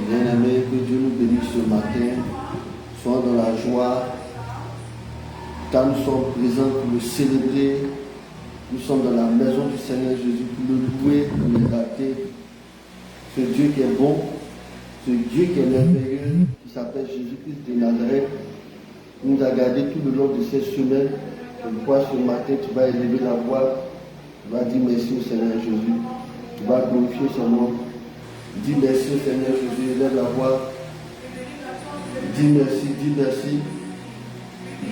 Bien-aimés, que Dieu nous bénisse ce matin. Soyons dans la joie. Car nous sommes présents pour le célébrer. Nous sommes dans la maison du Seigneur Jésus pour le louer, pour l'exalter. Ce Dieu qui est bon, ce Dieu qui est merveilleux, qui s'appelle Jésus-Christ de Nazareth, nous a gardés tout le long de cette semaine. Je crois ce matin, tu vas élever la voix, tu vas dire merci au Seigneur Jésus, tu vas glorifier son nom. Dis merci au Seigneur Jésus, élève la voix. Dis merci, dis merci.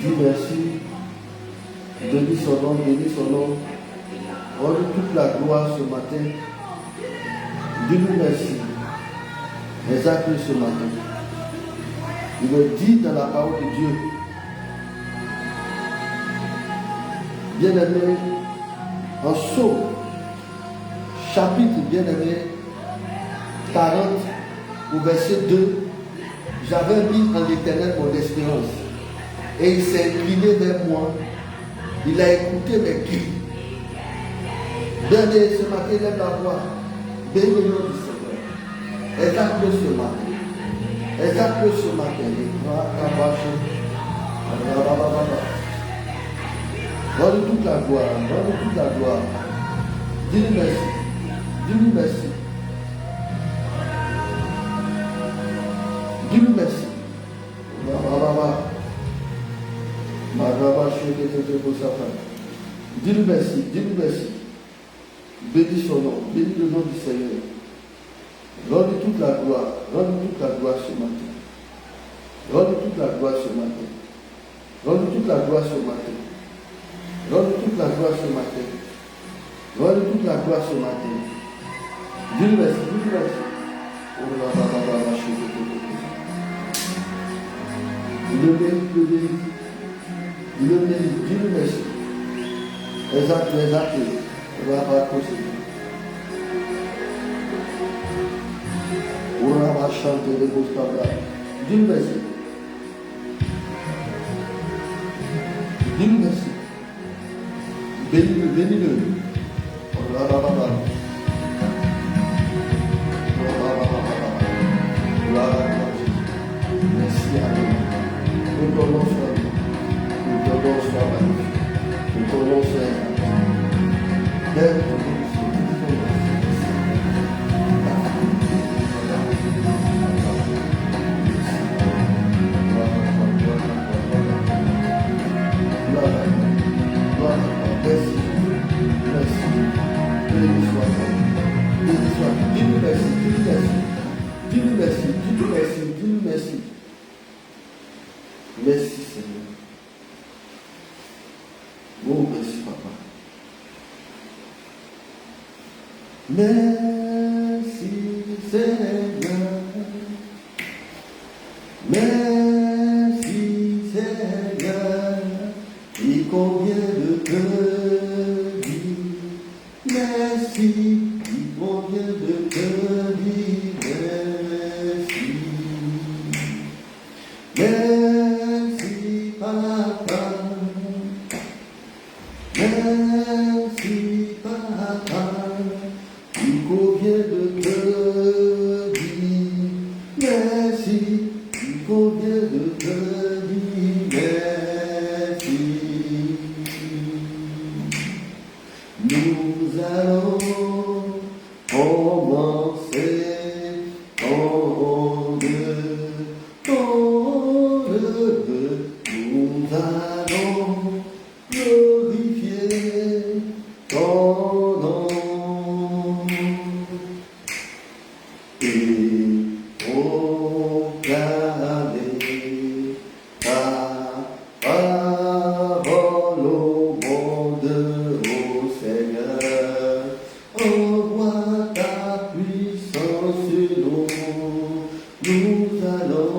Dis merci. Bénis son nom, bénis son nom. Rends toute la gloire ce matin. Dis-nous merci. Exalte-le ce matin. Il me dit dans la parole de Dieu. Bien-aimé, en Psaume, chapitre bien-aimé, 40, au verset 2, j'avais mis en l'Éternel mon espérance. Et il s'est incliné vers moi. Il a écouté mes cris. Bien-aimé, ce matin, lève la voix. Bénis le nom du Seigneur. Exalte-le ce matin. Exalte-le ce matin. Donne toute la gloire. Donne toute la gloire. Dis-lui merci. Dis-lui merci. Dis-lui merci. Dis-lui merci. Dis-lui merci. Bénis son nom. Bénis le nom du Seigneur. Rends-lui toute la gloire. Rends-lui toute la gloire ce matin. Rends-lui toute la gloire ce matin. Rends-lui toute la gloire ce matin. Rends-lui toute la gloire ce matin. Rends-lui toute la gloire ce matin. Dis-lui merci. Dis-lui merci. Il le mérite, il le mérite. Il le mérite. Dis-lui merci. Exact, exact. On va pas procéder. On va chanter les beaux standards. Dis-lui merci. Dis-lui merci. Bénis-le, bénis-le. Merci à nous. Nous donnons soin. Nous donnons soin. Nous donnons soin. Dis-lui merci, dis-lui merci, dis-lui merci. Merci Seigneur. Oh, merci Papa. Merci Seigneur. Merci Seigneur. Il convient de te dire merci. Il convient de te dire merci. Merci Papa. Merci Papa. Il convient de te dire merci. Il convient de te dire merci. Nous allons commencer ton neveu. Nous allons glorifier ton nom. Et proclamer ta parole au monde, ô Seigneur. Envoie ta puissance sur nous. Nous allons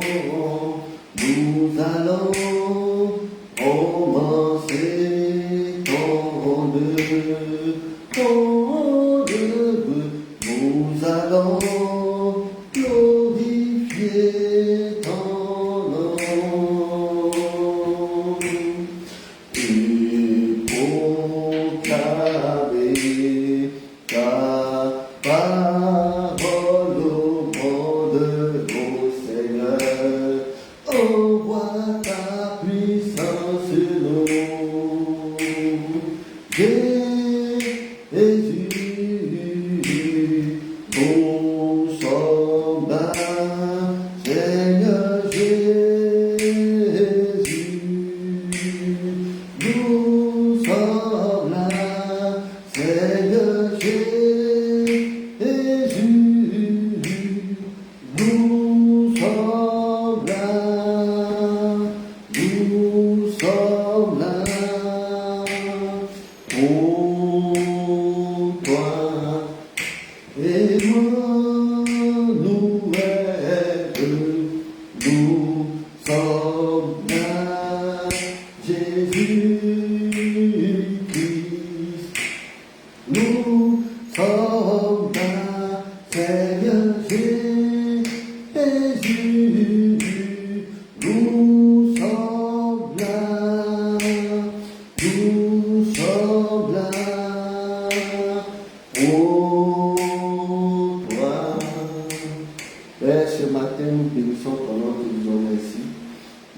commencer ton neveu. Nous allons glorifier ton nom. Et proclamer ta parole au monde. Nous sommes là, Seigneur Jésus. Nous sommes là, Seigneur Jésus. Nous sommes là, nous sommes là. Pour toi et moi, nous sommes là, Jésus-Christ. Nous sommes là, Seigneur Jésus. Nous sommes là, nous sommes là. Oh, toi. Père, ce matin, nous bénissons ton nom, te disons merci.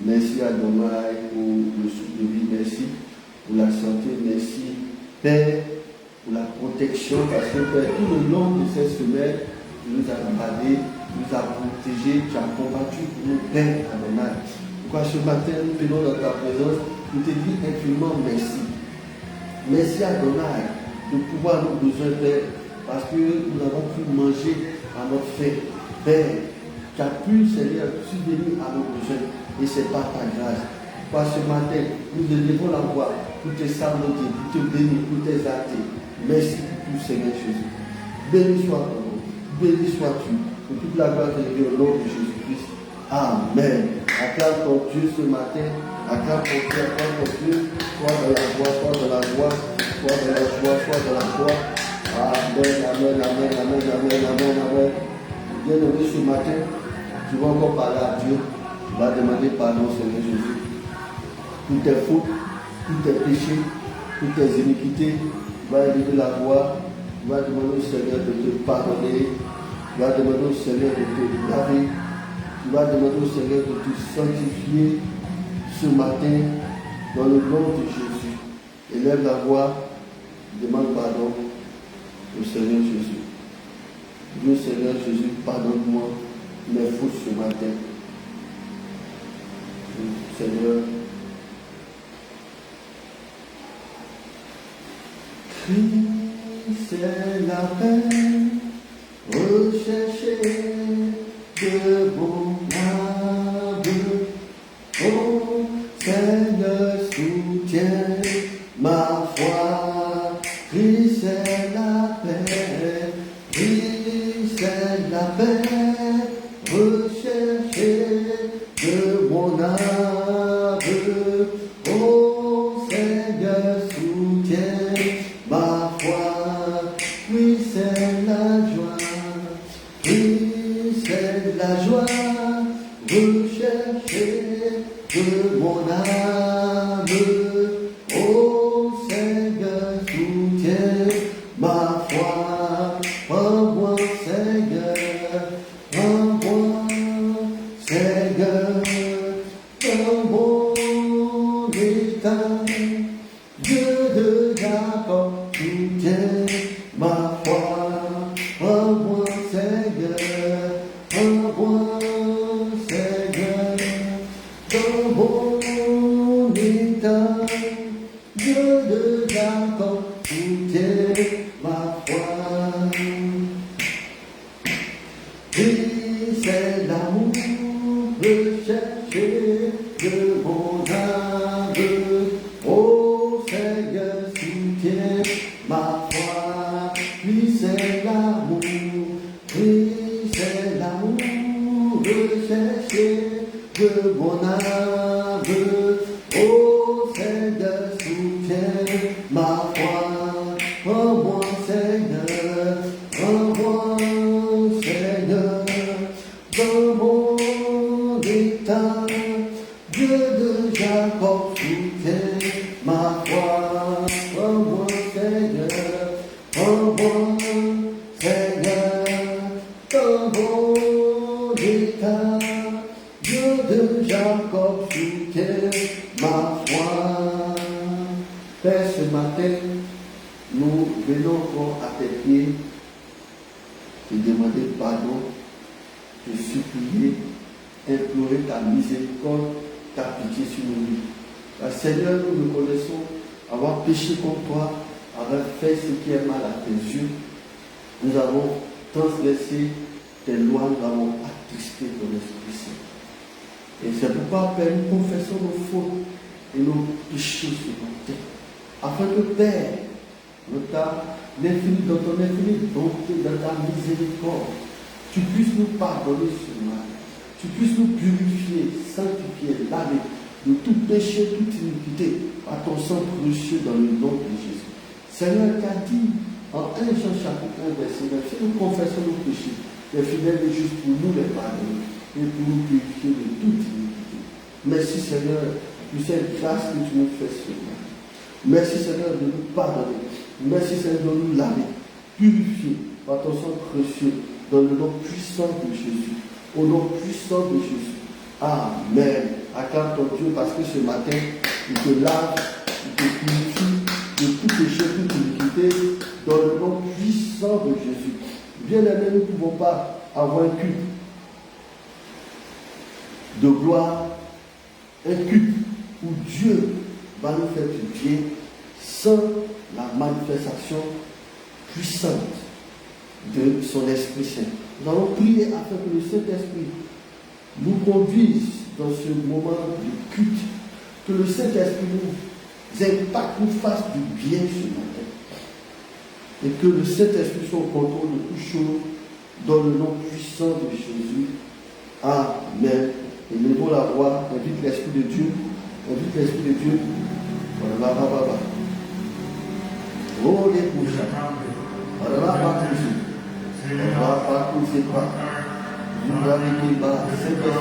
Merci Adonai pour le souffle de vie, merci pour la santé, merci Père pour la protection, parce que Père, tout le long de cette semaine, tu nous as gardés, tu nous as protégés, tu as combattu pour nous, Père Adonai. Pourquoi ce matin, nous venons dans ta présence, nous te disons infiniment merci. Merci Adonai de pouvoir nos besoins, Père, parce que nous avons pu manger à notre faim. Père, tu as pu, Seigneur, subvenir à nos besoins, et c'est par ta grâce. Pourquoi ce matin, nous élevons la voix pour te saluer, pour te bénir, pour t'exalter. Merci pour tout, Seigneur Jésus. Béni soit ton nom, béni sois-tu, pour toute la gloire de Dieu au nom de Jésus-Christ. Amen. Acclame ton Dieu ce matin, acclame ton Dieu, acclame ton Dieu, sois dans la joie, sois dans la joie, sois dans la joie, sois dans la joie. Amen, amen, amen, amen, amen, amen, amen. Bien-aimé, ce matin, tu vas encore parler à Dieu, tu vas demander pardon, Seigneur Jésus. Toutes tes fautes, tous tes péchés, toutes tes iniquités, tu vas élever la voix, tu vas demander au Seigneur de te pardonner, tu vas demander au Seigneur de te laver, tu vas demander au Seigneur de te sanctifier ce matin dans le nom de Jésus. Élève la voix, demande pardon au Seigneur Jésus. Dieu Seigneur Jésus, pardonne-moi mes fautes ce matin. Seigneur, Christ est la paix, recherchez de bon âme. Oh Seigneur, soutiens ma foi. Christ est la paix, Christ est la paix, recherchez de mon âme. Oh Seigneur, soutiens ma foi. Christ est la joie, Christ est la joie, recherchez de mon âme. Oh Seigneur, soutiens ma foi. Envoie Seigneur, envoie Seigneur, dans mon état. Dieu de Jacob, soutiens ma foi. Envoie Seigneur, envoie Seigneur, dans mon état. Dieu de Jacob, soutiens ma foi. Christ est l'amour, recherché de mon âme. Oh Seigneur, soutiens ma foi. Christ est l'amour, Christ est l'amour, recherché de mon âme. Oh Seigneur, soutiens ma foi. Envoie Seigneur, envoie Seigneur, dans mon état. Dieu de Jacob, soutiens ma foi. Envoie Seigneur, envoie Seigneur, dans mon état. Dieu de Jacob, soutiens ma foi. Père, ce matin, nous venons encore à tes pieds et demander pardon, te supplier, implorer ta miséricorde, ta pitié sur nos vies. Seigneur, nous reconnaissons avoir péché contre toi, avoir fait ce qui est mal à tes yeux. Nous avons transgressé tes lois, nous avons attristé ton Esprit Saint. Et c'est pourquoi, Père, nous confessons nos fautes et nos péchés sur ton terre, afin que, Père, dans ton infinie bonté, dans ta miséricorde, tu puisses nous pardonner ce mal, tu puisses nous purifier, sanctifier, laver de tout péché, toute iniquité, par ton sang précieux dans le nom de Jésus. Seigneur, tu as dit en 1 Jean chapitre 1, verset 9, si nous confessons nos péchés, les fidèles et justes pour nous les pardonner et pour nous purifier de toute iniquité. Merci Seigneur pour cette grâce que tu nous fais ce matin. Merci Seigneur de nous pardonner. Merci Seigneur de nous laver, purifier par ton sang précieux dans le nom puissant de Jésus. Au nom puissant de Jésus. Amen. Acclame ton Dieu parce que ce matin, il te lave, il te purifie de tout péché, toute iniquité dans le nom puissant de Jésus. Bien-aimés, nous ne pouvons pas avoir un culte de gloire, un culte où Dieu va nous faire du bien sans la manifestation puissante de son Esprit Saint. Nous allons prier afin que le Saint-Esprit nous conduise dans ce moment de culte, que le Saint-Esprit nous impacte, nous fasse du bien ce matin. Et que le Saint-Esprit soit au contrôle de toutes choses dans le nom puissant de Jésus. Amen. Et levons la voix, invite l'Esprit de Dieu. Invite l'Esprit de Dieu. Voilà, oh, les bouches. Voilà, Saint-Esprit,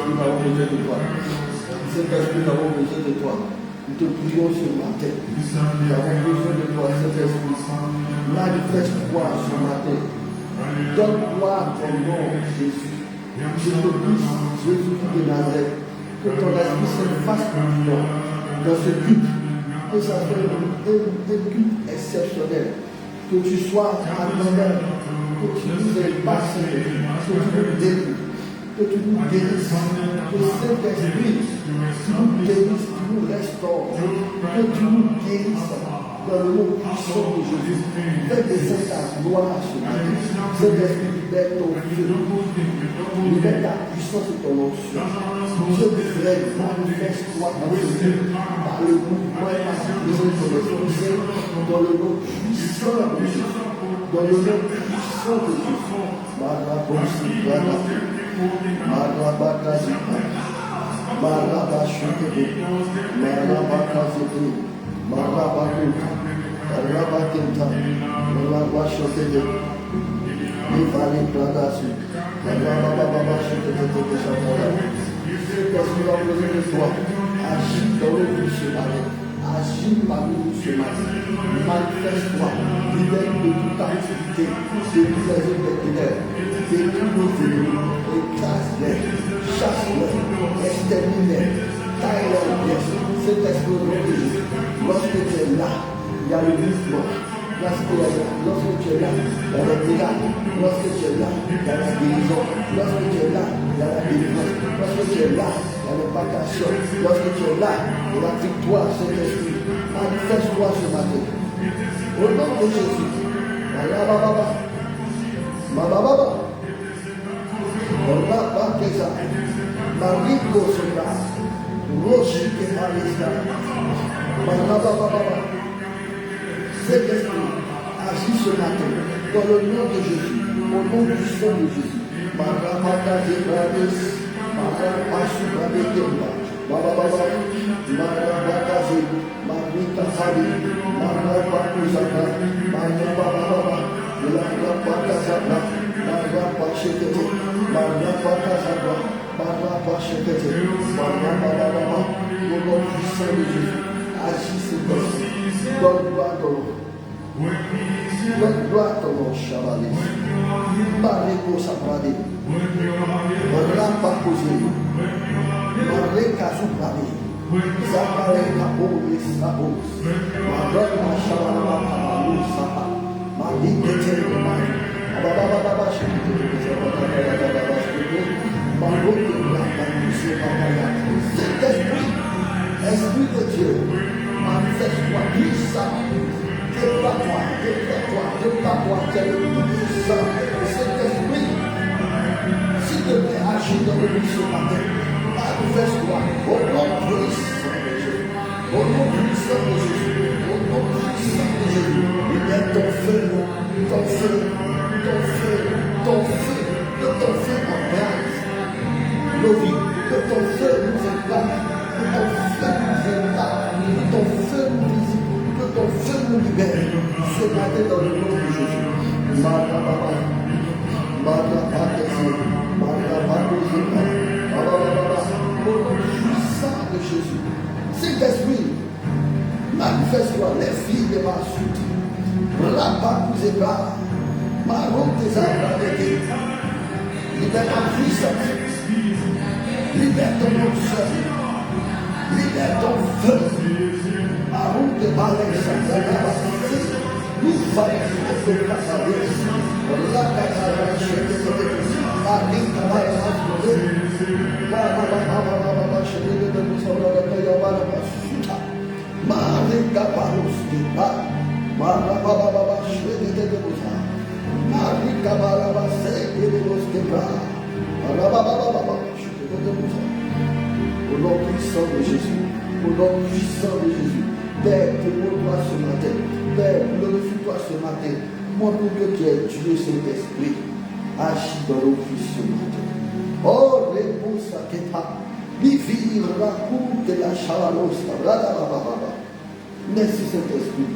nous avons besoin de toi. Saint-Esprit, nous avons besoin de toi. Nous te prions ce matin. Nous avons besoin de toi, Saint-Esprit. Manifeste-toi ce matin. Donne-toi ton nom, Jésus. Je te prie, Jésus de Nazareth, que ton Esprit se fasse confiant dans ce culte. Que ça soit un culte exceptionnel. Que tu sois à toi-même. Que tu nous impasses, que tu nous délivres. Que tu nous guérisses, que Saint-Esprit, tu nous guérisses, tu nous restaures, que tu nous guérisses dans le nom puissant de Jésus. Fais descendre ta gloire sur nous. Saint-Esprit, libère ton feu, libère ta puissance et ton onction. Dieu de frère, manifeste-toi dans ce Dieu, par le mouvement et par la présence de ton Esprit, dans le nom puissant de Jésus. Dans le nom puissant de Jésus. Marabakazika, Marabashukede, Marabakazete, Marabakuta, Marabakenta, Marabashukede, Nivali Pradasi, Marababashukede, parce que nous avons besoin de toi, agis dans le vie ce matin, agis parmi nous ce matin, manifeste-toi, libère de toute activité, de tous les œuvres des ténèbres, de tous nos ennemis, écrase-les, chasse-les, extermine-les, taille-les en pièces. Cet esprit au nom de Jésus, lorsque tu es là, il y a le mouvement. Lorsque tu es là, il y a les miracles. Lorsque tu es là, il y a la guérison. Lorsque tu es là, il y a la délivrance. Lorsque tu es là, il y a l'impactation. Lorsque tu es là, il y a la victoire, Saint-Esprit. Manifeste-toi ce matin. Au nom de Jésus. Mariko Soka, Roshi Kemalista, Saint-Esprit, agis ce matin, dans le nom de Jésus, au nom du sang de Jésus. Marabaka Zebradis, Marabasu Rabekemba, Marababa, Marabaka Zeb, Marika Sabi, Marabaku Zaka, Marababa, Marabaka Zaka, Marabaka Shekete, Marabaka Zaka, Marabaka Shekete, Marababa, au nom puissant de Jésus, agis ce matin. Donne gloire à ton nom. Donne gloire à ton nom, Chabalis. Mareko Sabrade. Rapa Kozé. Mareka Subrade. Zakare Kabou Sabos. Mareka Shabalama Kabou Sapa. Malike Telemai. Esprit de Dieu, manifeste-toi, puissant, déploie-toi, tu es le plus puissant de cet esprit. S'il te plaît, agis dans le monde ce matin, manifeste-toi au nom puissant de Jésus, au nom puissant de Jésus, au nom puissant de Jésus. Libère ton feu, ton feu, ton feu, ton feu, que ton feu embrase nos vies, que ton feu nous éclate, que ton feu nous éclate, que ton feu nous visite, que ton feu nous libère. Ce matin dans le nom de Jésus. Au nom puissant de Jésus. Saint-Esprit, manifeste-toi les filles de ma suite. Rapapouséba, marron des arbres avec libère ta puissance, libère ton onction, libère ton feu. Marron de Malek, nous faisons le passage. La cataracte, la ligne au nom puissant de Jésus, au nom puissant de Jésus, Père, témoigne-toi ce matin, Père, glorifie-toi ce matin, montre-nous que tu es Dieu, Saint-Esprit, agis dans nos vies ce matin. Oh, réponse à Kéta, vivir la cour de la chalanos, merci Saint-Esprit,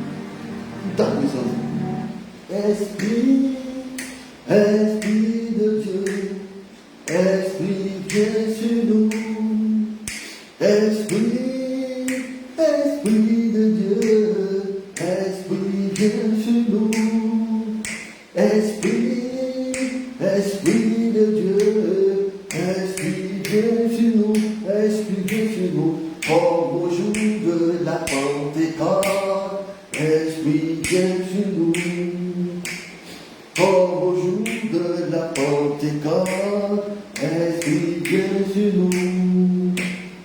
ta présence. Esprit, Esprit de Dieu, Esprit viens sur nous, Esprit, Esprit de Dieu, Esprit viens sur nous, Esprit, Esprit de Dieu, Esprit viens sur nous, Esprit viens sur nous, comme au jour de la Pentecôte, Esprit viens sur nous. Comme au jour de la Pentecôte, Esprit viens sur nous.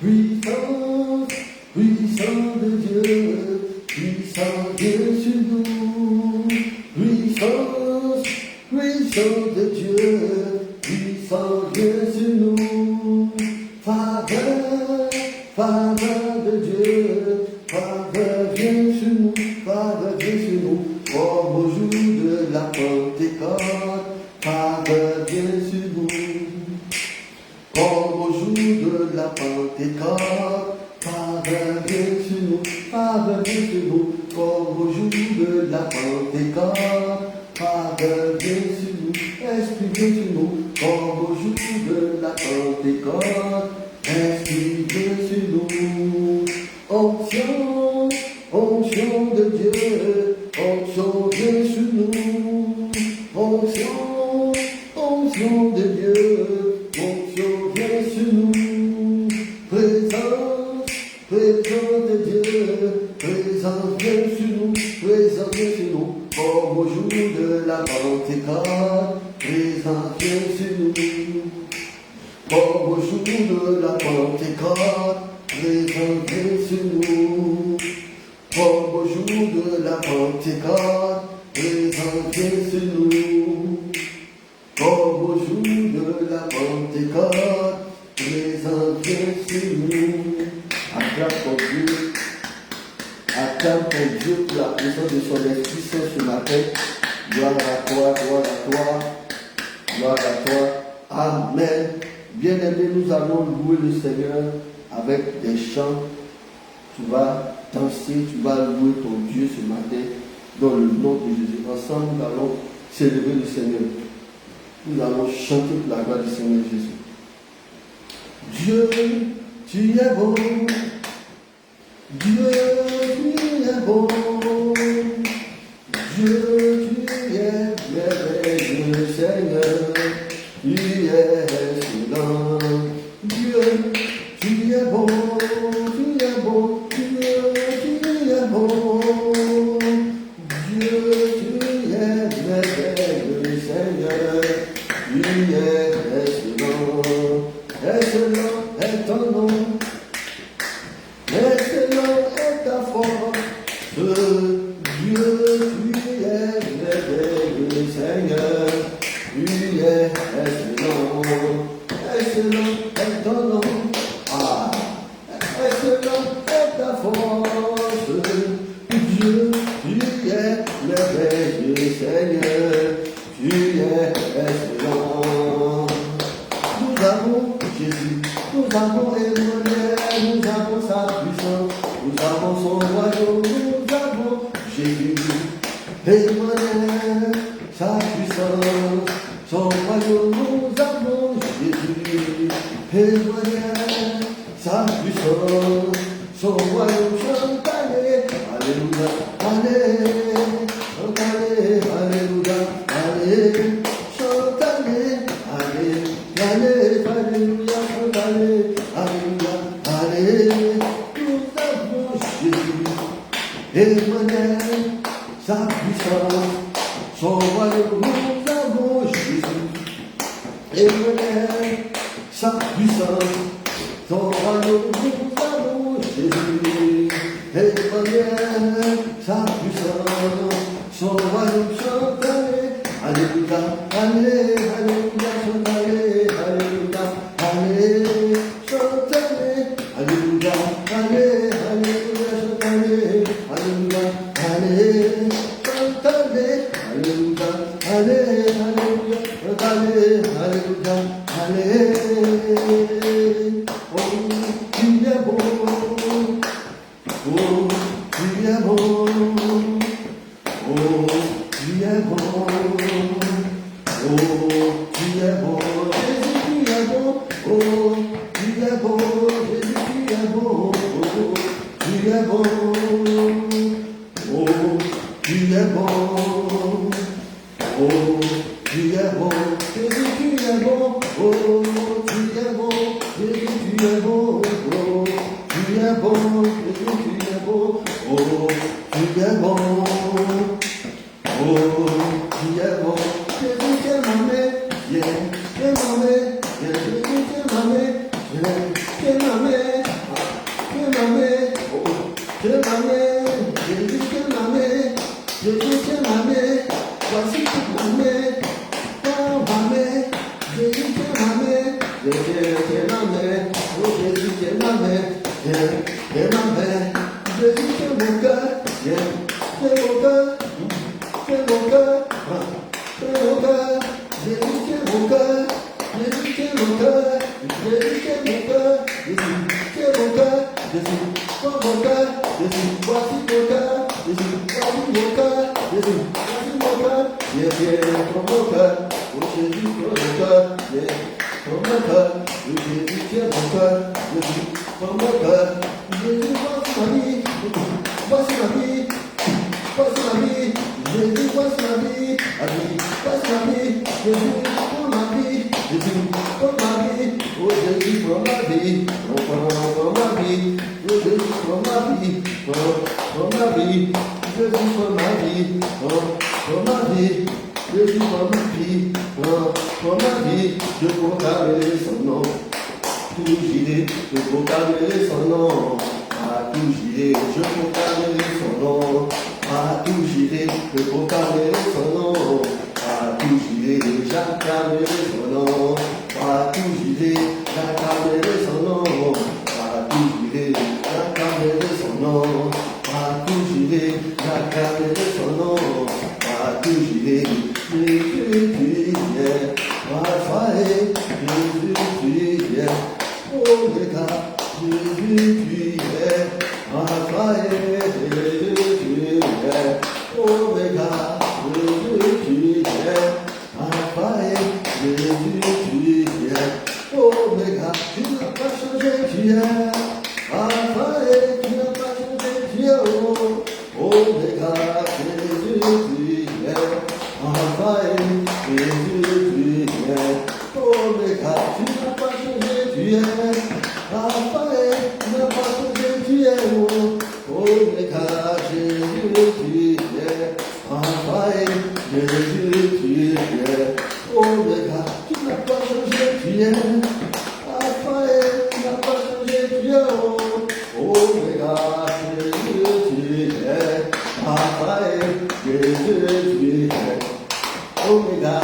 Puissance, puissance de Dieu, puissance viens sur nous. Puissance, puissance de Dieu, puissance viens sur nous. Faveur, faveur de Dieu, faveur viens sur nous, faveur viens sur nous. Comme au jour de la Pentecôte, faveur viens sur nous. Comme au jour de la Pentecôte, faveur viens sur nous, faveur viens sur nous. Comme au jour de la Pentecôte, faveur viens sur nous, Esprit viens sur nous. Comme au jour de la Pentecôte, Esprit viens sur nous. Onction, onction de Dieu, onction viens sur nous. Onction, onction de Dieu, onction viens sur nous. Présence, présence de Dieu, présence viens sur nous, présence viens sur nous. Comme au jour de la Pentecôte, présence viens sur nous. Comme au jour de la Pentecôte, présence viens sur nous. Comme au jour de la Pentecôte, présence viens sur nous. Comme au jour de la Pentecôte, présence viens sur nous. Acclame ton Dieu. Acclame ton Dieu pour la présence de son Esprit Saint ce matin. Gloire à toi, gloire à toi, gloire à toi. Amen. Bien-aimés, nous allons louer le Seigneur avec des chants. Tu vas danser, tu vas louer ton Dieu ce matin dans le nom de Jésus. Ensemble, nous allons célébrer le Seigneur. Nous allons chanter pour la gloire du Seigneur Jésus. Dieu, tu es bon. Dieu, tu es bon. Dieu, tu es merveilleux, Seigneur. Tu es excellent. Dieu, tu es bon. Tu es bon. Dieu, tu es bon. Dieu, tu es merveilleux, Seigneur. es excellent, excellent est ton nom, excellent est ta force, Dieu, tu es merveilleux Seigneur, tu es excellent, excellent est ton nom, excellent est ta force, Dieu, tu es merveilleux Seigneur, tu es excellent. Nous avons Jésus, nous avons Emmanuel, nous avons sa puissance, nous avons son royaume, nous avons Jésus, Emmanuel, sa puissance, son royaume, nous avons Jésus, Emmanuel, sa puissance, son royaume, chantez, alléluia, alléluia, chantez, alléluia, alléluia, chantez, alléluia, alléluia, chantez, alléluia, alléluia, nous avons Jésus, Emmanuel, sa puissance, son royaume, nous avons Jésus, Emmanuel, sa puissance, son royaume, nous avons Jésus, Emmanuel, sa puissance, son royaume, chantez, alléluia, alléluia, chantez, alléluia, alléluia, chantez, alléluia, alléluia, chantez, alléluia, alléluia, chantez, alléluia, alléluia, chantez, alléluia, alléluia. Oh, tu es bon, oh, tu es bon, oh, tu es bon, oh, tu es bon, Jésus, tu es bon, oh, tu es bon, Jésus, tu es bon, oh, tu es bon, oh, tu es bon, oh, tu es bon, Jésus, tu es bon, oh, tu es bon, Jésus, tu es bon, oh, tu es bon, Jésus, tu es bon, oh, tu es bon, oh, tu es bon, Jésus, tu es ma mère, yeah, tu es ma mère, yeah, Jésus, tu es ma mère, yeah, tu es ma mère, tu es ma mère, oh, tu es ma mère, Jésus, tu es ma mère, Jésus, tu es ma mère, voici toute ma mère, oh, ma mère, Jésus, tu es ma mère, Jésus, tu es ma mère, oh, Jésus, tu es ma mère, yeah, tu es ma mère, Jésus, tu es mon cœur, yeah, tu es mon cœur, tu es mon cœur, tu es mon cœur, Jésus, tu es mon cœur, Jésus, tu es mon cœur, Jésus, tu es mon cœur, Jésus, tu es mon cœur, Jésus, prends mon cœur, Jésus, voici ton cœur, Jésus, voici mon cœur, Jésus, voici mon cœur, yeah, yeah, prends mon cœur, oh Jésus, prends mon cœur, yeah, prends mon cœur, oh Jésus, tu es mon cœur, Jésus, prends mon cœur, Jésus, voici ma vie, voici ma vie, voici ma vie, Jésus, voici ma vie, voici ma vie, Jésus, prends ma vie, Jésus, prends ma vie, oh Jésus, prends ma vie, prends ma vie, oh Jésus, prends ma vie, prends ma vie, Jésus, prends ma vie, prends ma vie, Jésus, prends ma vie, prends ma vie, je proclamerai son nom, tout j'irai, je proclamerai son nom, à tout j'irai, je proclamerai son nom, à tout j'irai, je proclamerai son nom, à tout j'irai, j'acclamerai son nom, à tout j'irai, j'acclamerai son nom, à tout j'irai, j'acclamerai son nom, à tout j'irai, j'acclamerai son nom, à tout j'irai, Jésus, tu es, Alpha et Jésus, tu es, Omega, Jésus, tu es, Alpha et Jésus, tu es, Omega, Jésus, tu es, Alpha et Jésus, tu es, Omega, tu n'as pas changé, tu es, Alpha et tu n'as pas changé, tu es, Omega, Jésus, tu es, Alpha et Jésus, tu es, Omega, tu n'as pas changé, tu es, Alpha et tu n'as pas changé, tu es, Omega, Jésus, tu es, Alpha et Jésus, tu es, Omega, tu n'as pas tu es. Alpha et tu n'as pas changé, tu es Oméga, Jésus, tu es. Alpha et Jésus, tu es. Oméga,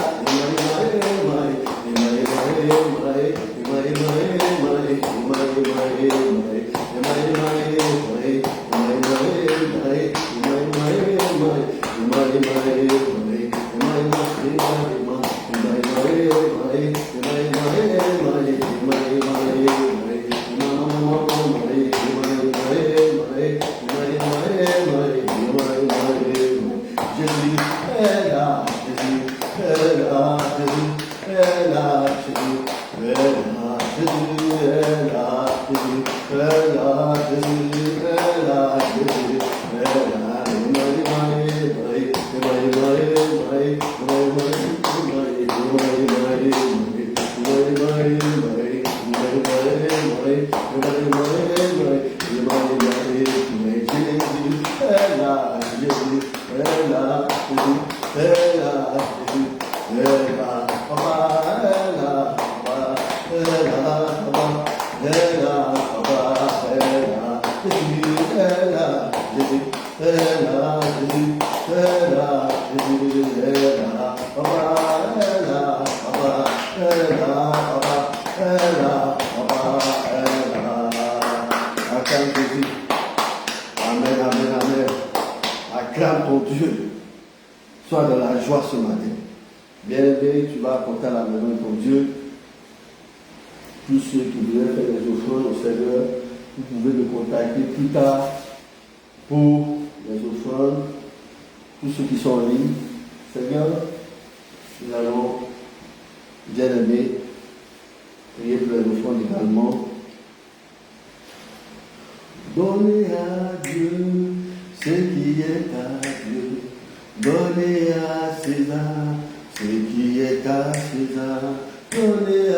Acclame ton Dieu. Sois dans la joie ce matin. Bien-aimé, tu vas apporter à la maison de ton Dieu. Tous ceux qui voulaient faire les offrandes au Seigneur, vous pouvez me contacter plus tard pour les offrandes. Tous ceux qui sont en ligne, Seigneur, nous allons, bien-aimé, prier pour les offrandes également. Donnez à Dieu ce qui est à Dieu. Donnez à César ce qui est à César. Donnez à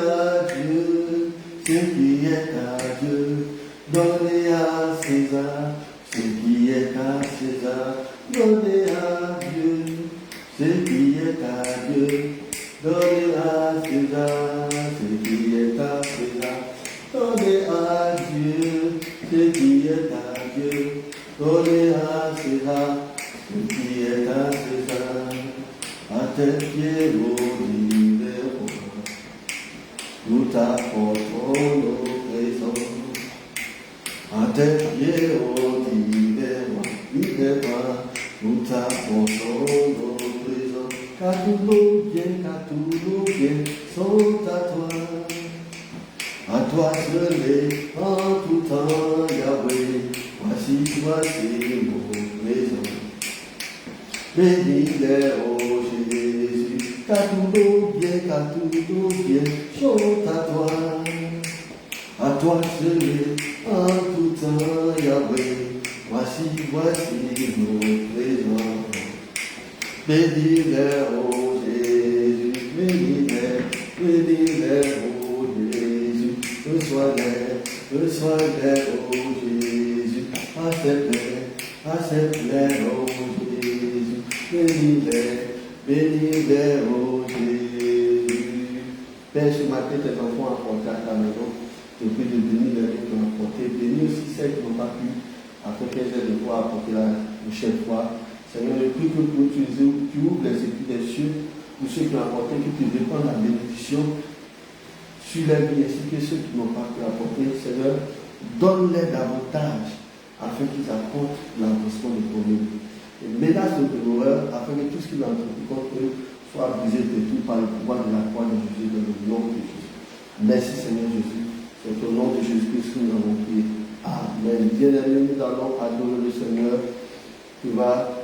Dieu ce qui est à Dieu. Donnez à César ce qui est à César. Donnez à Dieu ce qui est à Dieu. Donnez à César ce qui est à César. Donnez à Dieu ce qui est à Dieu. Donnez à César ce qui est à César. À tes pieds, ô divers roi, nous t'apportons nos présents. À tes pieds, ô divers roi, nous t'apportons nos présents. Car tous nos biens sont à toi. À toi seul et en tout temps, Yahweh, voici nos présents. Bénis-les, ô Jésus, car tous nos biens sont à toi. À toi seul et en tout temps, Yahweh, voici nos présents. Bénis-les, ô Jésus, bénis-les, ô Jésus, reçois-les, ô Jésus, accepte-les, ô Jésus, bénis-les, ô Jésus. Père, ce matin, tes enfants apportés à ta maison, je te prie de bénir les qui ont apporté, bénis aussi celles qui n'ont pas pu, afin qu'elles aient de pouvoir apporter la prochaine fois. Seigneur, je prie que pour utiliser, tu ouvres les écrits des cieux, pour ceux qui ont apporté, que tu répandes la bénédiction sur les vies, ainsi que ceux qui n'ont pas pu apporter. Seigneur, donne-les davantage, afin qu'ils apportent l'avancement de ton nom. Et menace de l'horreur, afin que tout ce qui va entrepris contre eux soit brisé de tout par le pouvoir de la croix de Jésus, dans le nom de Jésus. Merci Seigneur Jésus. C'est au nom de Jésus-Christ que nous avons prié. Amen. Bien-aimés, nous allons adorer le Seigneur qui va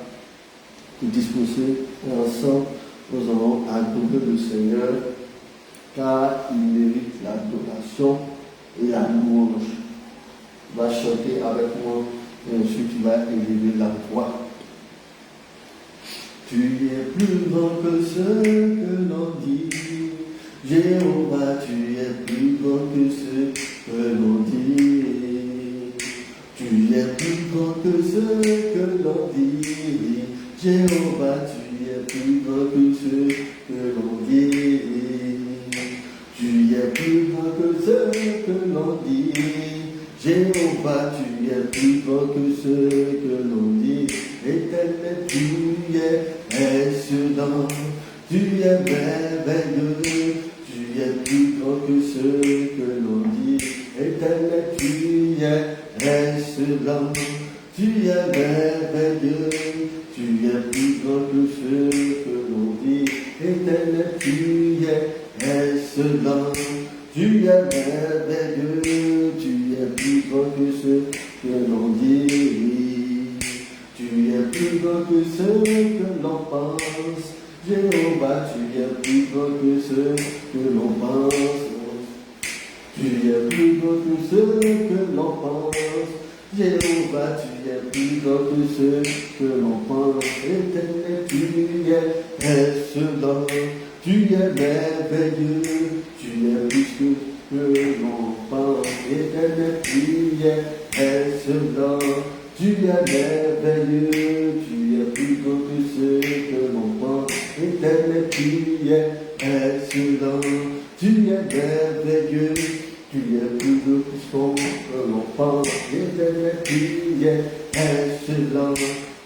nous disposer et ensemble nous allons adorer le Seigneur car il mérite l'adoration et la louange. Tu vas chanter avec moi et ensuite tu vas élever la voix. Tu es plus grand que ce que l'on dit. Jéhovah, tu es plus grand que ce que l'on dit. Tu es plus grand que ce que l'on dit. Jéhovah, tu es plus grand que ce que l'on dit. Tu es plus grand que ce que l'on dit. Jéhovah, tu es plus grand que ce que l'on dit. Éternel, tu es excellent, tu es merveilleux, tu es plus grand que ce que l'on dit. Éternel, tu es excellent, tu es merveilleux, tu es plus grand que ce que l'on dit. Éternel, tu es excellent, tu es merveilleux, tu es plus grand que ce que l'on dit. Tu es plus grand que ce que l'on pense. Jéhovah, tu es plus grand que ce que l'on pense. Tu es plus grand que ce que l'on pense. Jéhovah, tu es plus grand que ce que l'on pense. Éternel, tu es excellent, tu es merveilleux, tu es plus que l'on pense. Éternel, tu es excellent, tu es merveilleux, tu es plus grand que ce que l'on pense. Éternel, tu es excellent, tu es merveilleux, tu es plus grand que ce que l'on pense. Éternel, tu es excellent,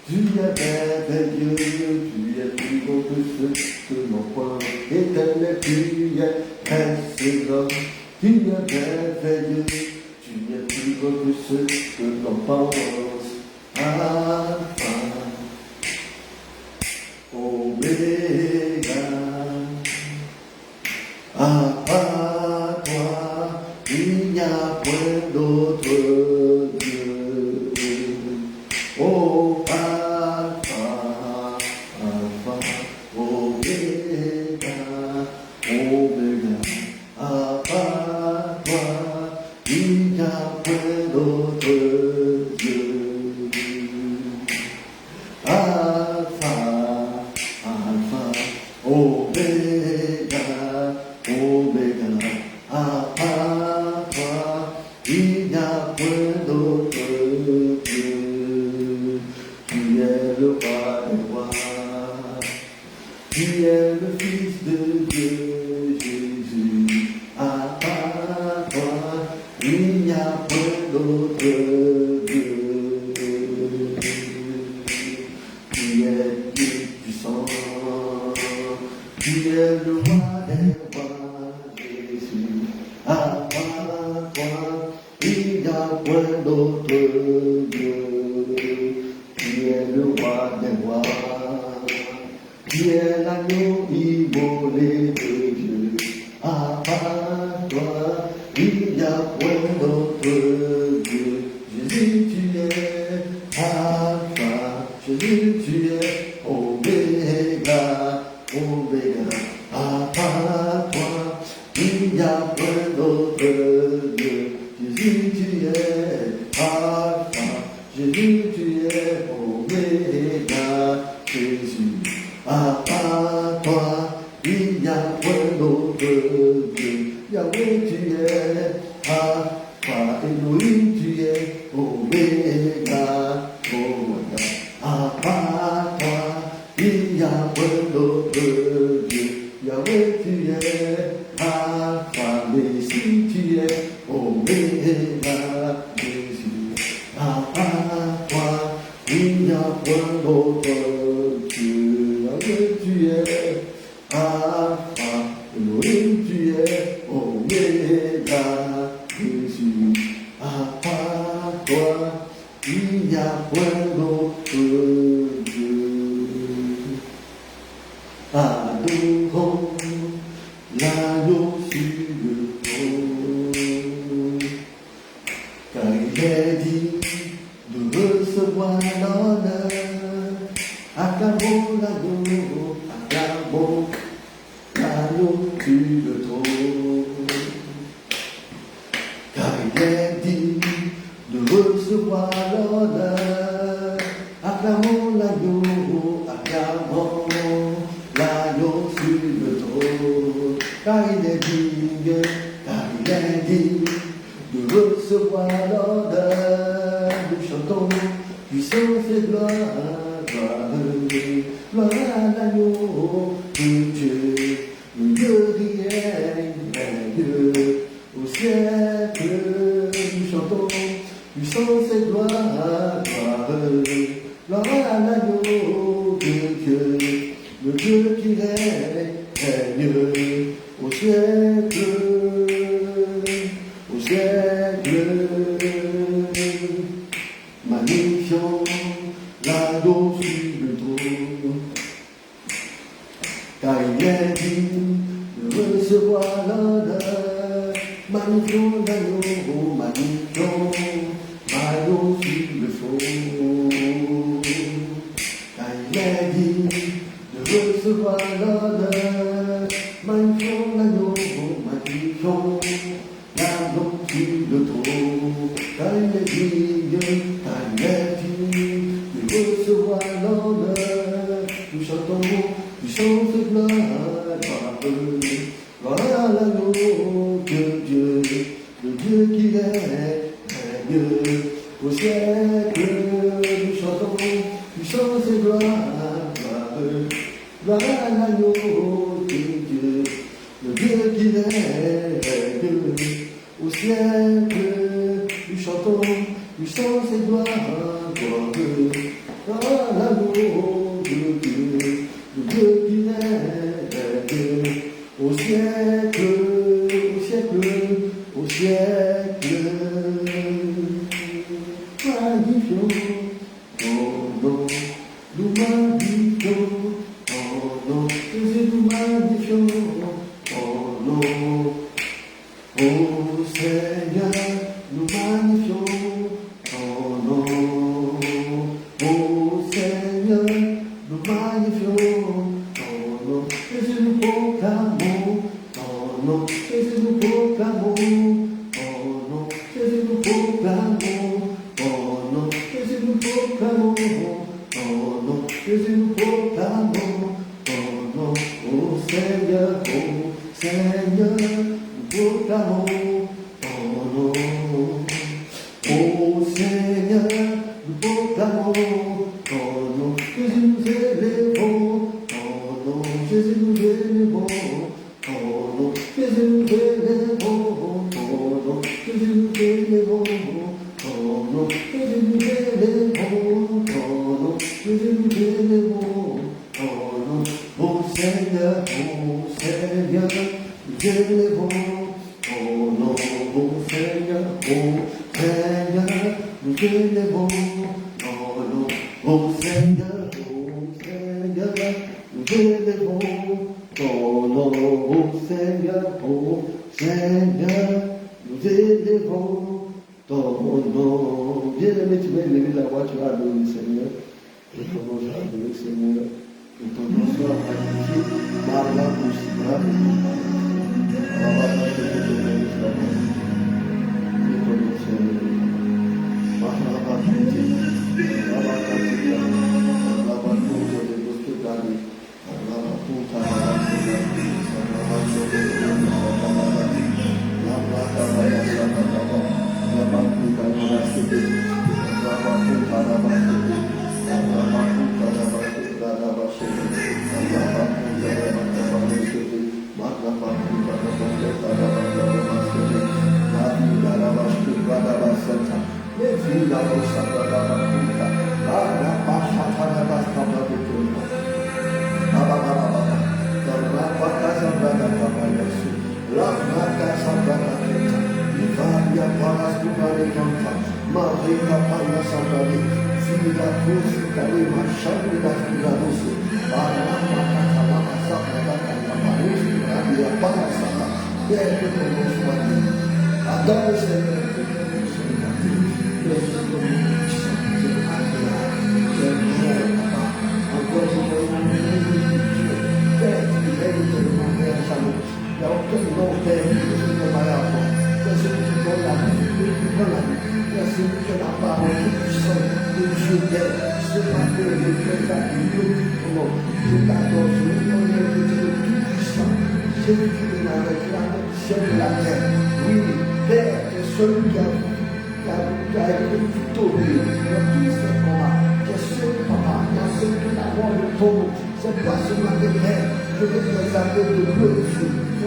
tu es merveilleux, tu es plus grand que ce que l'on pense. Éternel, tu es excellent, tu es merveilleux, tu es plus grand que ce que l'on pense. Alpha, Omega, à part toi, il n'y a point d'autre Dieu. Oh, Alpha, Alpha, Omega, Omega, à part toi, il n'y a point d'autre Dieu. Alpha, Alpha, Omega, Omega, à part toi, il n'y a point d'autre Dieu. Tu es le roi des rois, tu es le Fils de Dieu, Jésus. À part toi, il n'y a point d'autre Dieu. Tu es Dieu puissant, tu es le roi des rois, Jésus. À part toi, il n'y a point d'autre Dieu. Tu es le roi des rois, tu es l'agneau immolé de Dieu. À part toi, il n'y a point d'autre Dieu. Jésus, tu es Alpha, Jésus, tu es Oméga, Oméga. À part toi, il n'y a point d'autre Dieu. Jésus, tu es Alpha, Jésus, tu es Oméga, Jésus. À part toi, il n'y a point d'autre Dieu. Yahweh, tu es Alpha, Elohim, tu es Oméga, Oméga. À part toi, il n'y a point d'autre Dieu. Yahweh, tu es Alpha, Messie, tu es Oméga, Jésus. À part toi, il n'y a point d'autre Dieu. Yahweh, tu es Alpha, Elohim, tu es Oméga, Jésus. À part toi, il n'y a point d'autre Dieu. Adorons l'agneau sur le trône, car il est digne de recevoir l'honneur. Acclamons l'agneau, acclamons l'agneau sur le trône, car il est digne de recevoir l'honneur. Acclamons l'agneau, acclamons l'agneau sur le trône, car il est digne, de recevoir l'honneur. Nous chantons puissance et gloire, gloire à l'agneau de Dieu, le Dieu qui règne, Dieu, au siècle, nous chantons, puissance et gloire, gloire à l'agneau de Dieu, le Dieu qui règne, au siècle, magnifiant l'agneau sur le trône, car il est digne de recevoir l'honneur, magnifiant l'agneau, magnifiant l'agneau sur le trône, car il est digne de recevoir l'honneur, magnifiant l'agneau, magnifiant l'agneau sur le trône, car il est digne, de recevoir l'honneur. Nous chantons, puissance et gloire, gloire à l'agneau de Dieu, le Dieu qui règne au siècle. Nous chantons, puissance et gloire, gloire à l'agneau de Dieu, le Dieu qui règne au siècle. Nous chantons, puissance et gloire, gloire à l'agneau de Dieu, le Dieu qui règne au siècle, au siècle, au siècle. Magnifions, oh non, nous magnifions, oh non, Jésus nous magnifions, oh non, oh Seigneur, nous magnifions.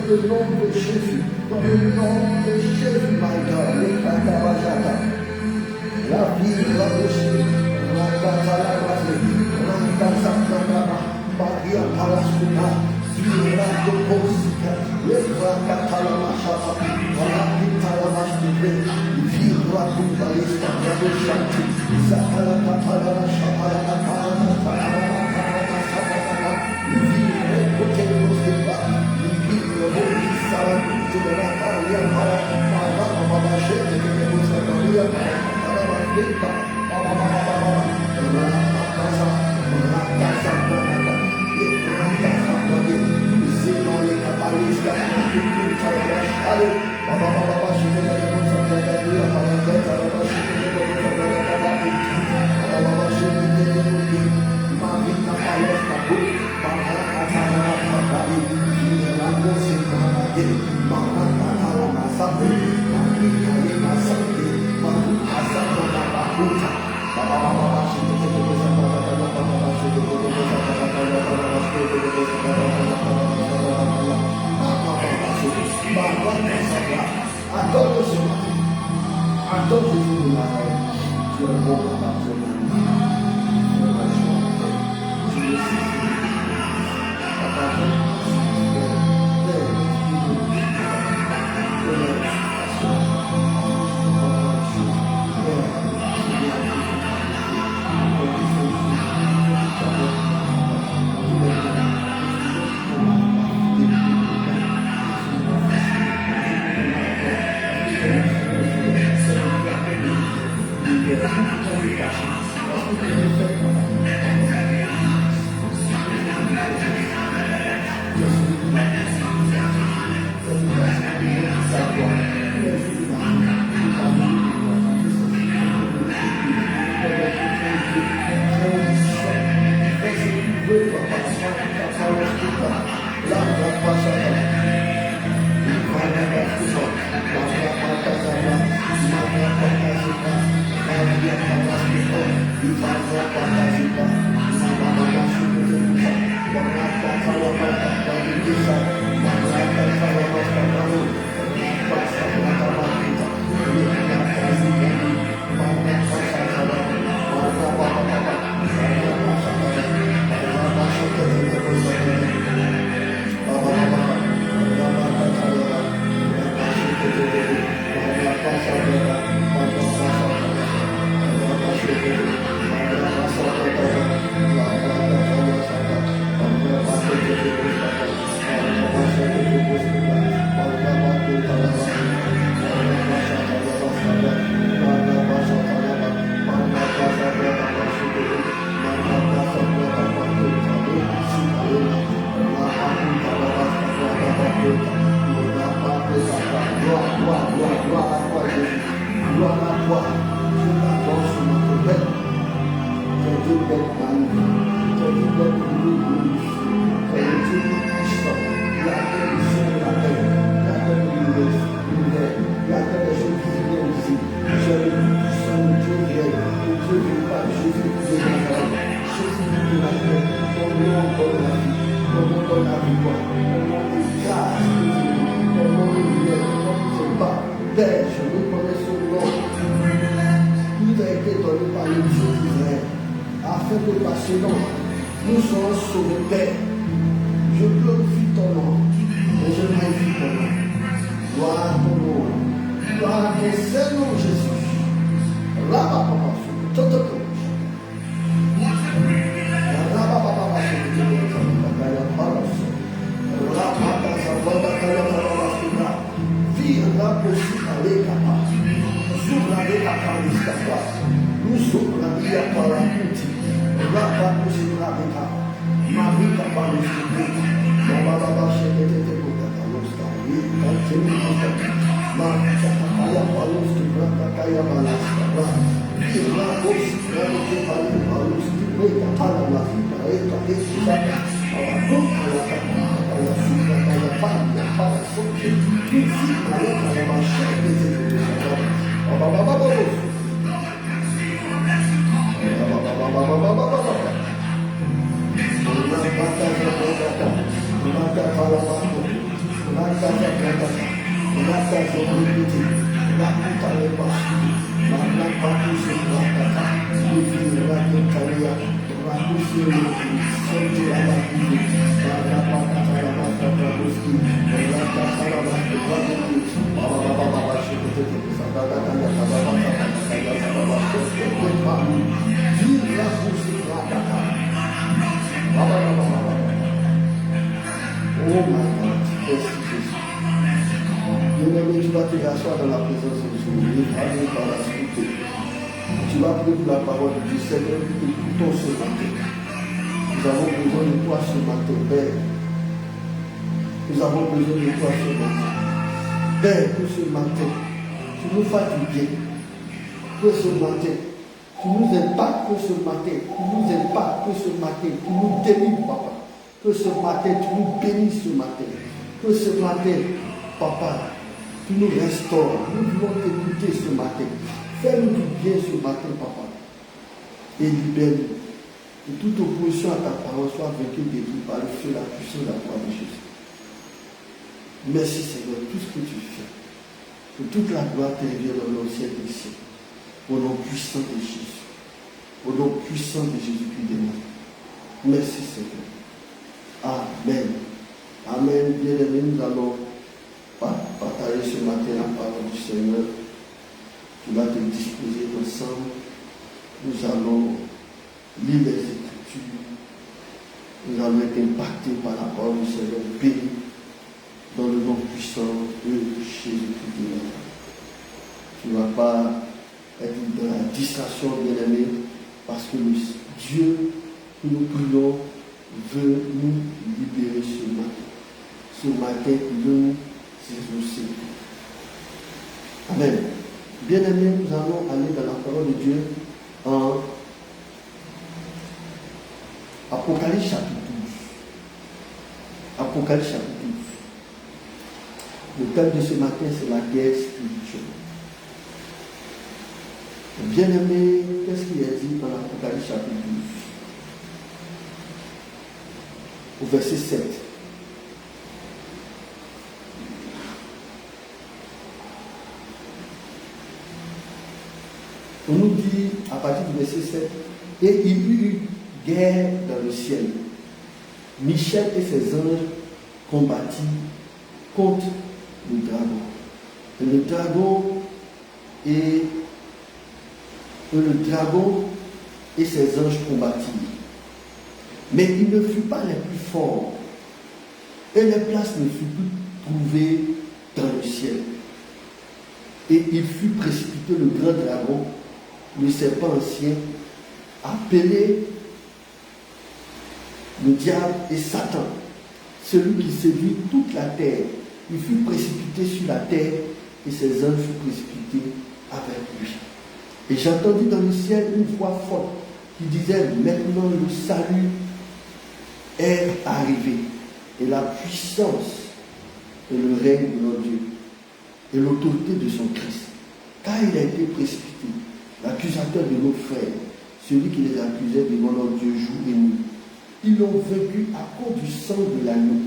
le nom de Jésus. Dans le nom de Jésus, my God. La vie, la bouche, la casa, la base, la casa, la Maria Palascuta, Vira do Posica, Letra Catalamachata, Rapita la Mastique, Vira do Balista, Rabo Shanti, Sakala Catalana Shapala Catalana, Vira Pokenos de Bar, Vira Bolisara, Vira Maria Para, Baba Shete, Maria Para, Oh my God, merci Jésus. Bien-aimé, tu vas te rasseoir dans la présence de Dieu. Allez par la suite. Tu vas prier pour la parole de Dieu. Seigneur, nous t'écoutons ce matin. Nous avons besoin de toi ce matin, Père. Nous avons besoin de toi ce matin. Père, que ce matin, tu nous fasses du bien. Que ce matin, tu nous impactes. Que ce matin, tu nous impactes. Que ce matin, tu nous délivres, Papa. Que ce matin, tu nous bénisses ce matin. Que ce matin, Papa, tu nous restaures. Nous voulons t'écouter ce matin. Fais-nous du bien ce matin, Papa. Et libère-nous. Que toute opposition à ta parole soit vaincue détruite par le feu, la puissance de la croix de Jésus. Merci Seigneur, tout ce que tu fais. Que toute la gloire te revienne dans le ciel des cieux. Au nom puissant de Jésus. Au nom puissant de Jésus-Christ de Nazareth. Merci Seigneur. Amen. Amen. Bien-aimés, nous allons partager ce matin la parole du Seigneur. Tu vas te disposer ensemble. Nous allons lire les Écritures. Nous allons être impactés par la parole du Seigneur, béni dans le nom puissant de Jésus-Christ de Nazareth. Tu ne vas pas être dans la distraction, bien-aimé, parce que Dieu, que nous prions, veut nous libérer ce matin. Ce matin, il veut nous exaucer. Amen. Bien-aimés, nous allons aller dans la parole de Dieu en Apocalypse chapitre 12. Apocalypse chapitre 12. Le thème de ce matin, c'est la guerre spirituelle. Bien-aimés, qu'est-ce qu'il est dit dans l'Apocalypse chapitre 12? Au verset 7. On nous dit, à partir du verset 7, et il y eut guerre dans le ciel. Michel et ses anges combattirent contre le dragon. Et le dragon et ses anges combattirent. Mais il ne fut pas les plus forts. Et les places ne furent plus trouvées dans le ciel. Et il fut précipité le grand dragon, le serpent ancien, appelé le diable et Satan, celui qui séduit toute la terre. Il fut précipité sur la terre et ses anges furent précipités avec lui. Et j'entendis dans le ciel une voix forte qui disait, maintenant le salut est arrivé, et la puissance et le règne de notre Dieu, et l'autorité de son Christ. Car il a été précipité, l'accusateur de nos frères, celui qui les accusait devant notre Dieu jour et nuit. Ils l'ont vaincu à cause du sang de l'agneau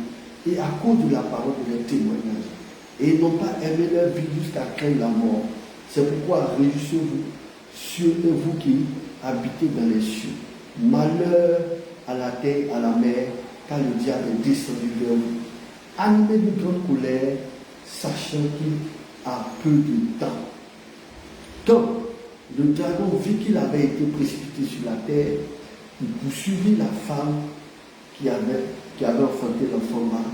et à cause de la parole de leur témoignage. Et ils n'ont pas aimé leur vie jusqu'à craindre la mort. C'est pourquoi réjouissez-vous, vous qui habitez dans les cieux. Malheur à la terre, à la mer, car le diable est descendu vers vous. Animé d'une grande colère, sachant qu'il a peu de temps. Quand le dragon vit qu'il avait été précipité sur la terre, il poursuivit la femme qui avait enfanté l'enfant mâle.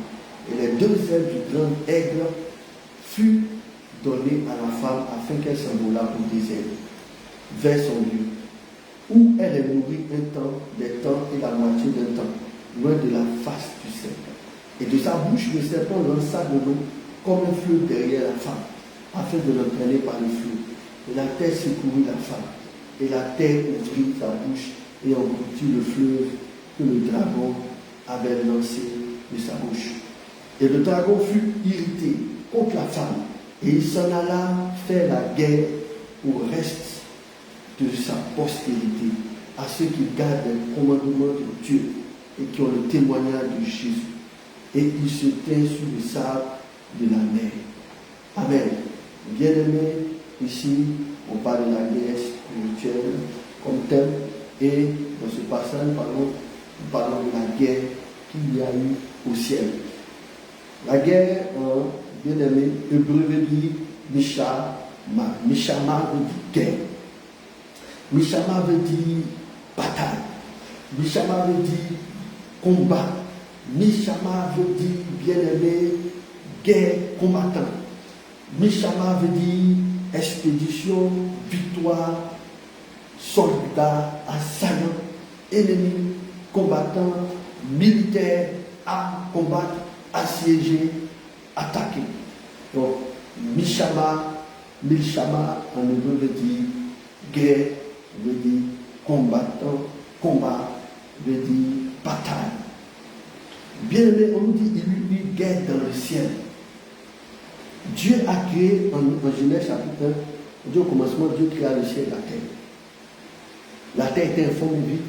Et les deux ailes du grand aigle furent données à la femme afin qu'elle s'envolât au désert, vers son Dieu, où elle est nourrie un temps, des temps et la moitié d'un temps, loin de la face du serpent. Et de sa bouche, le serpent lança de l'eau comme un fleuve derrière la femme, afin de l'entraîner par le fleuve. Et la terre secourut la femme, et la terre ouvrit sa bouche et engloutit le fleuve que le dragon avait lancé de sa bouche. Et le dragon fut irrité contre la femme, et il s'en alla faire la guerre au reste de sa postérité, à ceux qui gardent les commandements de Dieu et qui ont le témoignage de Jésus. Et il se tint sur le sable de la mer. Amen. Bien-aimés, ici, on parle de la guerre spirituelle comme thème. Et dans ce passage, nous parlons de la guerre qu'il y a eu au ciel. La guerre, bien-aimé, hébreu veut dire Mishama. Mishama veut dire guerre. Mishama veut dire bataille. Mishama veut dire combat. Mishama veut dire, bien-aimé, guerre combattant. Mishama veut dire expédition, victoire, soldat, assaillant, ennemi, combattant, militaire, à combattre, assiéger, attaquer. Donc, Mishama en hébreu veut dire guerre, veut dire combattant, combat, veut dire bataille. Bien aimé, on nous dit il y a eu guerre dans le ciel. Dieu a créé en Genèse chapitre 1, on dit au commencement, Dieu créa le ciel et la terre. La terre était informe vide,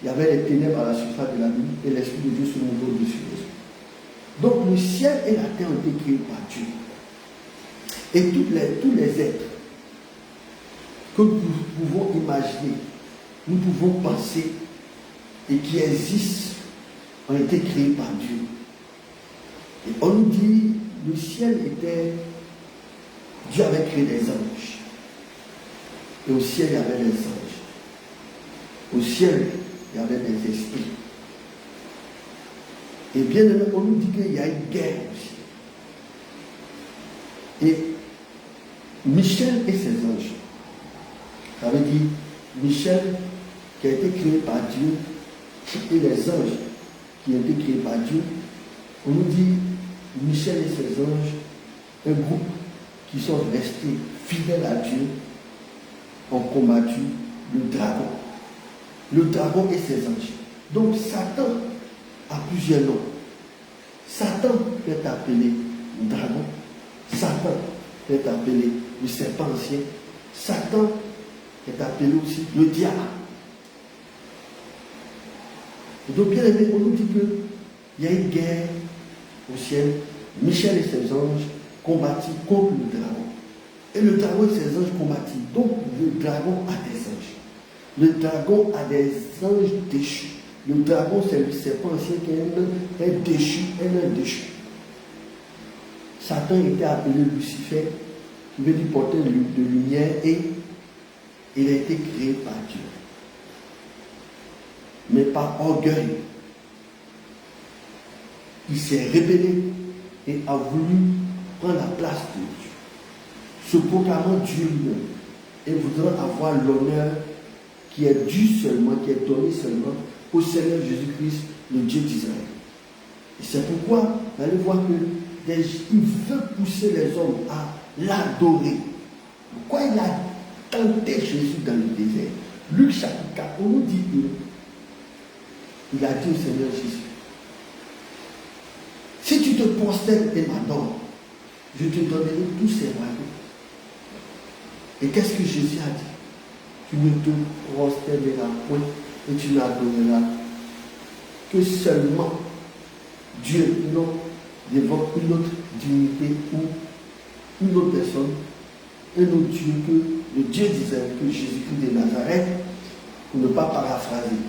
il y avait les ténèbres à la surface de la nuit et l'Esprit de Dieu se mouvait au-dessus des eaux. Donc le ciel et la terre ont été créés par Dieu. Et tous les êtres que nous pouvons imaginer, nous pouvons penser et qui existent ont été créés par Dieu. Et on nous dit, le ciel était, Dieu avait créé des anges. Et au ciel, il y avait des anges. Au ciel, il y avait des esprits. Et bien, on nous dit qu'il y a une guerre aussi. Et Michel et ses anges, ça veut dire Michel qui a été créé par Dieu et les anges qui ont été créés par Dieu, on nous dit Michel et ses anges, un groupe qui sont restés fidèles à Dieu, ont combattu le dragon. Le dragon et ses anges. Donc Satan a plusieurs noms. Satan est appelé le dragon. Satan est appelé le serpent ancien. Satan est appelé aussi le diable. Et donc bien aimé, on nous dit qu'il y a une guerre au ciel. Michel et ses anges combattirent contre le dragon. Et le dragon et ses anges combattirent. Donc le dragon a des anges. Le dragon a des anges déchus. Le dragon, c'est le serpent ancien qui est déchu, un déchu. Satan était appelé Lucifer, qui veut dire porteur de lumière, et il a été créé par Dieu. Mais par orgueil, il s'est rébellé et a voulu prendre la place de Dieu. Se proclamant Dieu lui-même et voudrait avoir l'honneur qui est dû seulement, qui est donné seulement au Seigneur Jésus-Christ, le Dieu d'Israël. Et c'est pourquoi, vous allez voir qu'il veut pousser les hommes à l'adorer. Pourquoi il a tenté Jésus dans le désert? Luc chapitre 4, on nous dit il a dit au Seigneur Jésus, si tu te prosternes et m'adores, je te donnerai tous ces royaumes. Et qu'est-ce que Jésus a dit? Tu ne te prosterneras point et tu n'adoreras que seulement Dieu, non devant une autre dignité ou une autre personne, un autre Dieu que le Dieu d'Israël, que Jésus-Christ de Nazareth, pour ne pas paraphraser.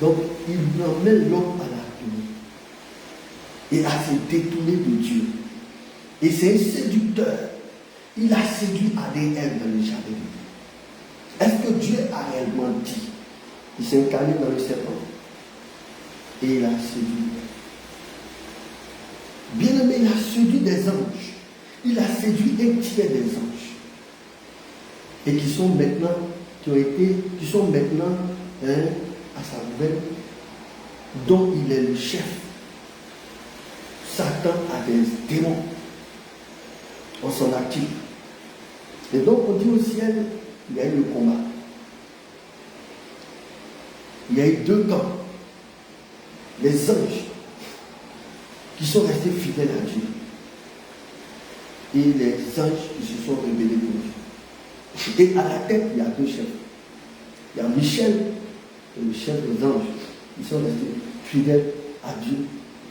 Donc, il emmène l'homme à l'adorer et à se détourner de Dieu. Et c'est un séducteur. Il a séduit Adèle dans le jardin. Est-ce que Dieu a réellement dit? Il s'est incarné dans le serpent et il a séduit. Bien aimé, il a séduit des anges. Il a séduit un tiers des anges. Et qui sont maintenant à sa nouvelle, dont il est le chef. Satan a des démons. On s'en active. Et donc on dit au ciel, il y a eu le combat. Il y a eu deux camps. Les anges qui sont restés fidèles à Dieu. Et les anges qui se sont rebellés contre Dieu. Et à la tête, il y a deux chefs. Il y a Michel et le chef des anges. Ils sont restés fidèles à Dieu.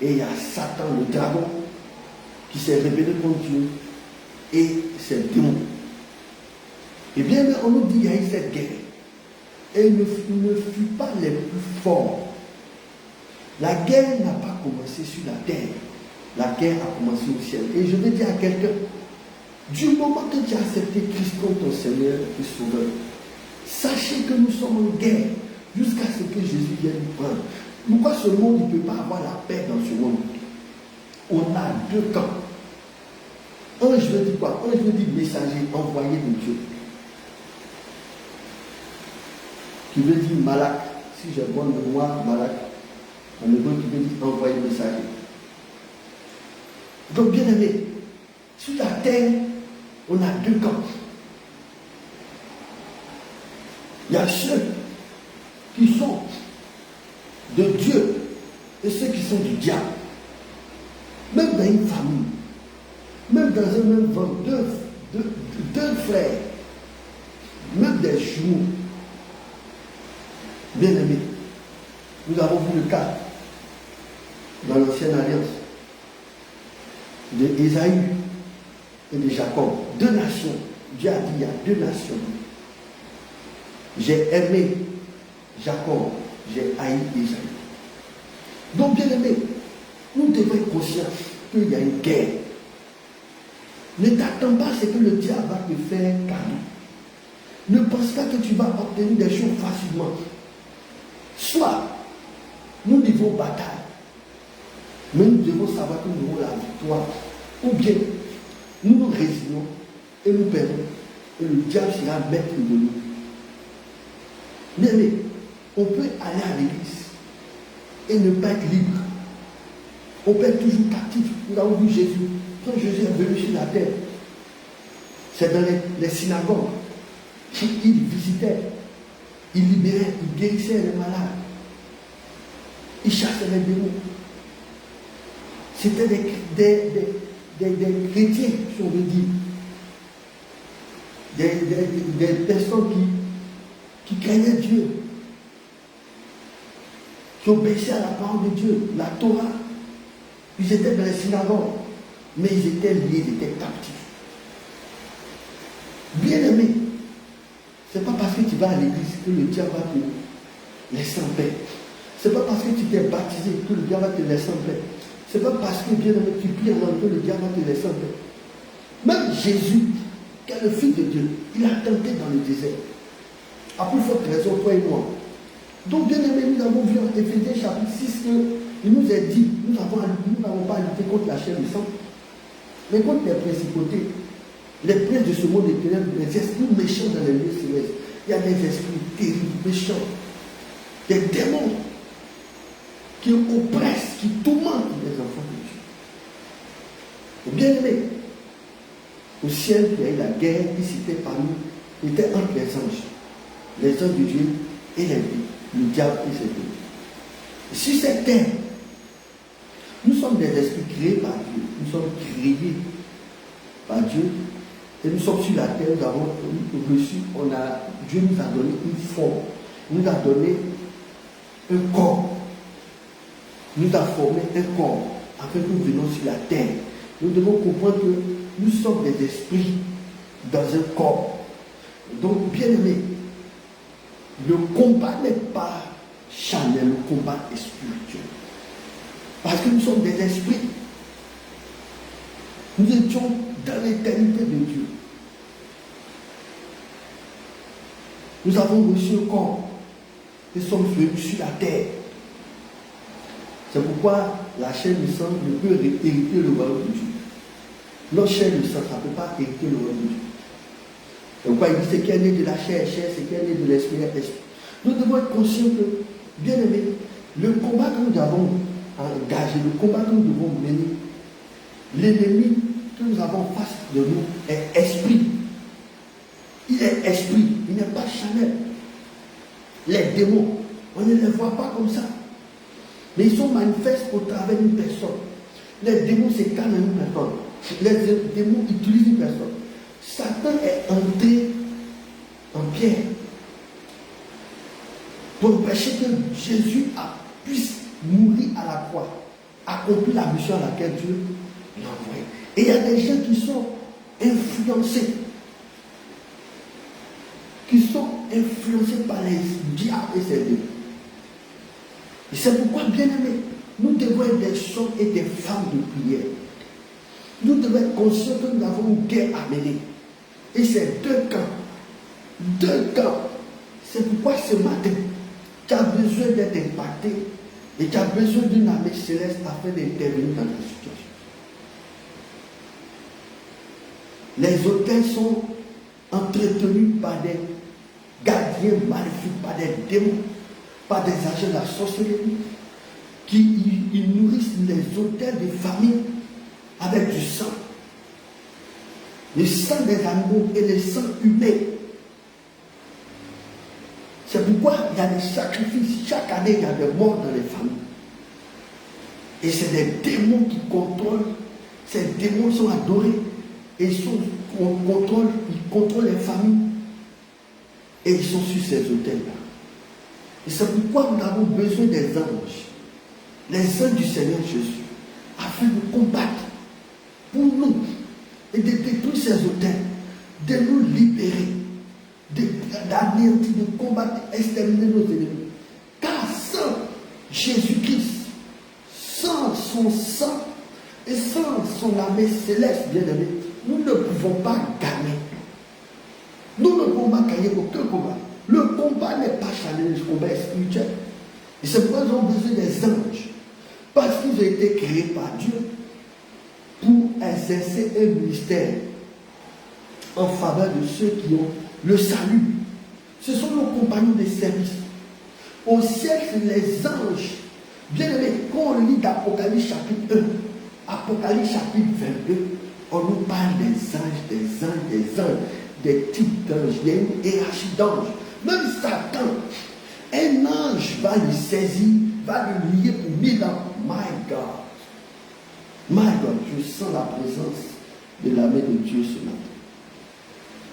Et il y a Satan, le dragon, qui s'est rebellé contre Dieu et ses démons. Et bien, on nous dit qu'il y a eu cette guerre. Et il ne fut pas les plus forts. La guerre n'a pas commencé sur la terre. La guerre a commencé au ciel. Et je vais dire à quelqu'un, du moment que tu as accepté Christ comme ton Seigneur et Sauveur, sachez que nous sommes en guerre jusqu'à ce que Jésus vienne nous prendre. Pourquoi ce monde ne peut pas avoir la paix dans ce monde? On a deux camps. Un, je veux dire quoi? Un, je veux dire messager, envoyé de Dieu. Qui veut dire malak. Si j'ai bonne mémoire, malak. En hébreu, qui veut dire envoyé messager. Donc, bien aimé, sur la terre, on a deux camps. Il y a ceux qui sont de Dieu et ceux qui sont du diable. Même dans une famille, même dans un même ventre, deux frères, même des jumeaux. Bien aimés, nous avons vu le cas dans l'ancienne alliance de Ésaü et de Jacob. Deux nations. Dieu a dit il y a deux nations. J'ai aimé Jacob, j'ai haï Ésaü. Donc, bien aimé, nous devons être conscients qu'il y a une guerre. Ne t'attends pas à ce que le diable va te faire cadeau. Ne pense pas que tu vas obtenir des choses facilement. Soit nous devons bataille, mais nous devons savoir que nous avons la victoire. Ou bien nous nous résignons et nous perdons. Et le diable sera maître de nous. Mais on peut aller à l'église et ne pas être libre. On peut être toujours captif. Nous avons vu Jésus. Quand Jésus est venu sur la terre, c'est dans les synagogues qu'il visitait, il libérait, il guérissait les malades, il chassait les démons. C'était des chrétiens, si on veut dire, des personnes qui craignaient Dieu, qui obéissaient à la parole de Dieu, la Torah. Ils étaient dans les synagogues, mais ils étaient liés, ils étaient captifs. Bien-aimé, ce n'est pas parce que tu vas à l'église que le diable va te laisser en paix. Ce n'est pas parce que tu t'es baptisé que le diable va te laisser en paix. Ce n'est pas parce que, bien-aimé, tu pries en langue que le diable va te laisser en paix. Même Jésus, qui est le Fils de Dieu, il a tenté dans le désert. À plus forte raison, toi et moi. Donc, bien-aimé, nous avons vu en Éphésiens chapitre 6 qu'il nous est dit, nous n'avons pas à lutter contre la chair du sang, mais contre les principautés, les princes de ce monde des ténèbres, les esprits méchants dans les lieux célestes. Il y a des esprits terribles, méchants, des démons qui oppressent, qui tourmentent les enfants de Dieu. Et bien aimé, au ciel, il y a eu la guerre, ici c'était parmi, il était entre les anges de Dieu et le diable et ses démons. Sur cette terre, nous sommes des esprits créés par Dieu, nous sommes créés par Dieu. Et nous sommes sur la terre, nous avons reçu, Dieu nous a donné une forme, nous a donné un corps, nous a formé un corps, afin que nous venions sur la terre. Nous devons comprendre que nous sommes des esprits dans un corps. Donc, bien aimé, le combat n'est pas charnel, le combat est spirituel. Parce que nous sommes des esprits. Nous étions dans l'éternité de Dieu. Nous avons reçu un corps et sommes venus sur la terre. C'est pourquoi la chair du sang ne peut hériter le royaume de Dieu. Notre chair du sang, ça ne peut pas hériter le royaume de Dieu. C'est pourquoi il dit ce qui est né de la chair, chair, ce qui est né de l'esprit, esprit. Nous devons être conscients que, bien aimé, le combat que nous avons engagé, le combat que nous devons mener, l'ennemi que nous avons face de nous est esprit. Il est esprit, il n'est pas charnel. Les démons, on ne les voit pas comme ça. Mais ils sont manifestes au travers d'une personne. Les démons s'incarnent en une personne. Les démons utilisent une personne. Satan est entré en Pierre pour empêcher que Jésus puisse mourir à la croix, accomplir la mission à laquelle Dieu l'a envoyé. Et il y a des gens qui sont influencés. Par les diables et ses démons. Et c'est pourquoi, bien aimés, nous devons être des hommes et des femmes de prière. Nous devons être conscients que nous avons une guerre à mener. Et c'est deux camps. Deux camps. C'est pourquoi ce matin, tu as besoin d'être impacté et tu as besoin d'une armée céleste afin d'intervenir dans ta situation. Les hôtels sont entretenus par des gardiens maléfiques, par des démons, par des agents de la sorcellerie qui ils nourrissent les hôtels des familles avec du sang. Le sang des animaux et le sang humain. C'est pourquoi il y a des sacrifices. Chaque année, il y a des morts dans les familles. Et c'est des démons qui contrôlent. Ces démons sont adorés. Et ils contrôlent les familles. Et ils sont sur ces hôtels-là. Et c'est pourquoi nous avons besoin des anges. Les anges du Seigneur Jésus. Afin de combattre pour nous. Et de détruire ces hôtels. De nous libérer. D'anéantir, de combattre, exterminer nos ennemis. Car sans Jésus-Christ, sans son sang et sans son armée céleste, bien aimé, nous ne pouvons pas gagner. Nous ne pouvons pas gagner aucun combat. Le combat n'est pas charnel, le combat est spirituel. Et c'est pourquoi nous avons besoin des anges. Parce qu'ils ont été créés par Dieu pour exercer un ministère en faveur de ceux qui ont le salut. Ce sont nos compagnons de service. Au ciel, c'est les anges. Bien aimé, quand on lit d'Apocalypse chapitre 1, Apocalypse chapitre 22, on nous parle des anges, des types d'anges. Il y a une hiérarchie d'anges. Même Satan, un ange va le saisir, va le lier pour 1000 ans. My God, je sens la présence de l'armée de Dieu ce matin.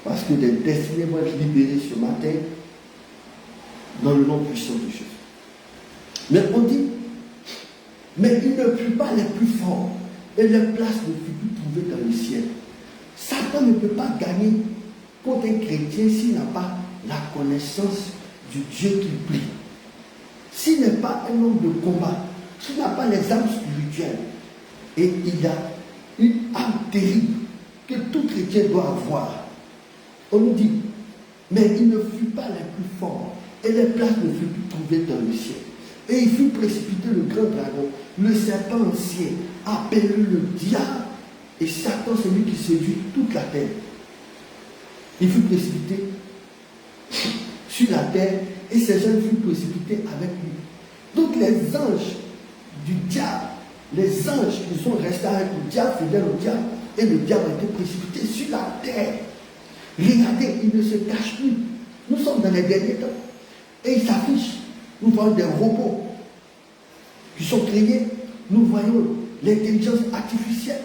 Parce que des destinées vont être libérées ce matin dans le nom puissant de Jésus. Mais on dit, mais il ne fut pas les plus forts et les places ne furent plus trouvées dans le ciel. Satan ne peut pas gagner contre un chrétien s'il n'a pas la connaissance du Dieu qu'il prie. S'il n'est pas un homme de combat, s'il n'a pas les âmes spirituelles, et il a une âme terrible que tout chrétien doit avoir. On nous dit, mais il ne fut pas les plus forts, et les places ne furent plus trouvées dans le ciel. Et il fut précipité le grand dragon, le serpent ancien, appelé le diable, et Satan, celui qui séduit toute la terre. Il fut précipité sur la terre, et ces gens furent précipités avec lui. Donc les anges du diable, les anges qui sont restés avec le diable, fidèles au diable, et le diable a été précipité sur la terre. Regardez, il ne se cache plus. Nous sommes dans les derniers temps. Et il s'affiche. Nous voyons des robots qui sont créés. Nous voyons l'intelligence artificielle,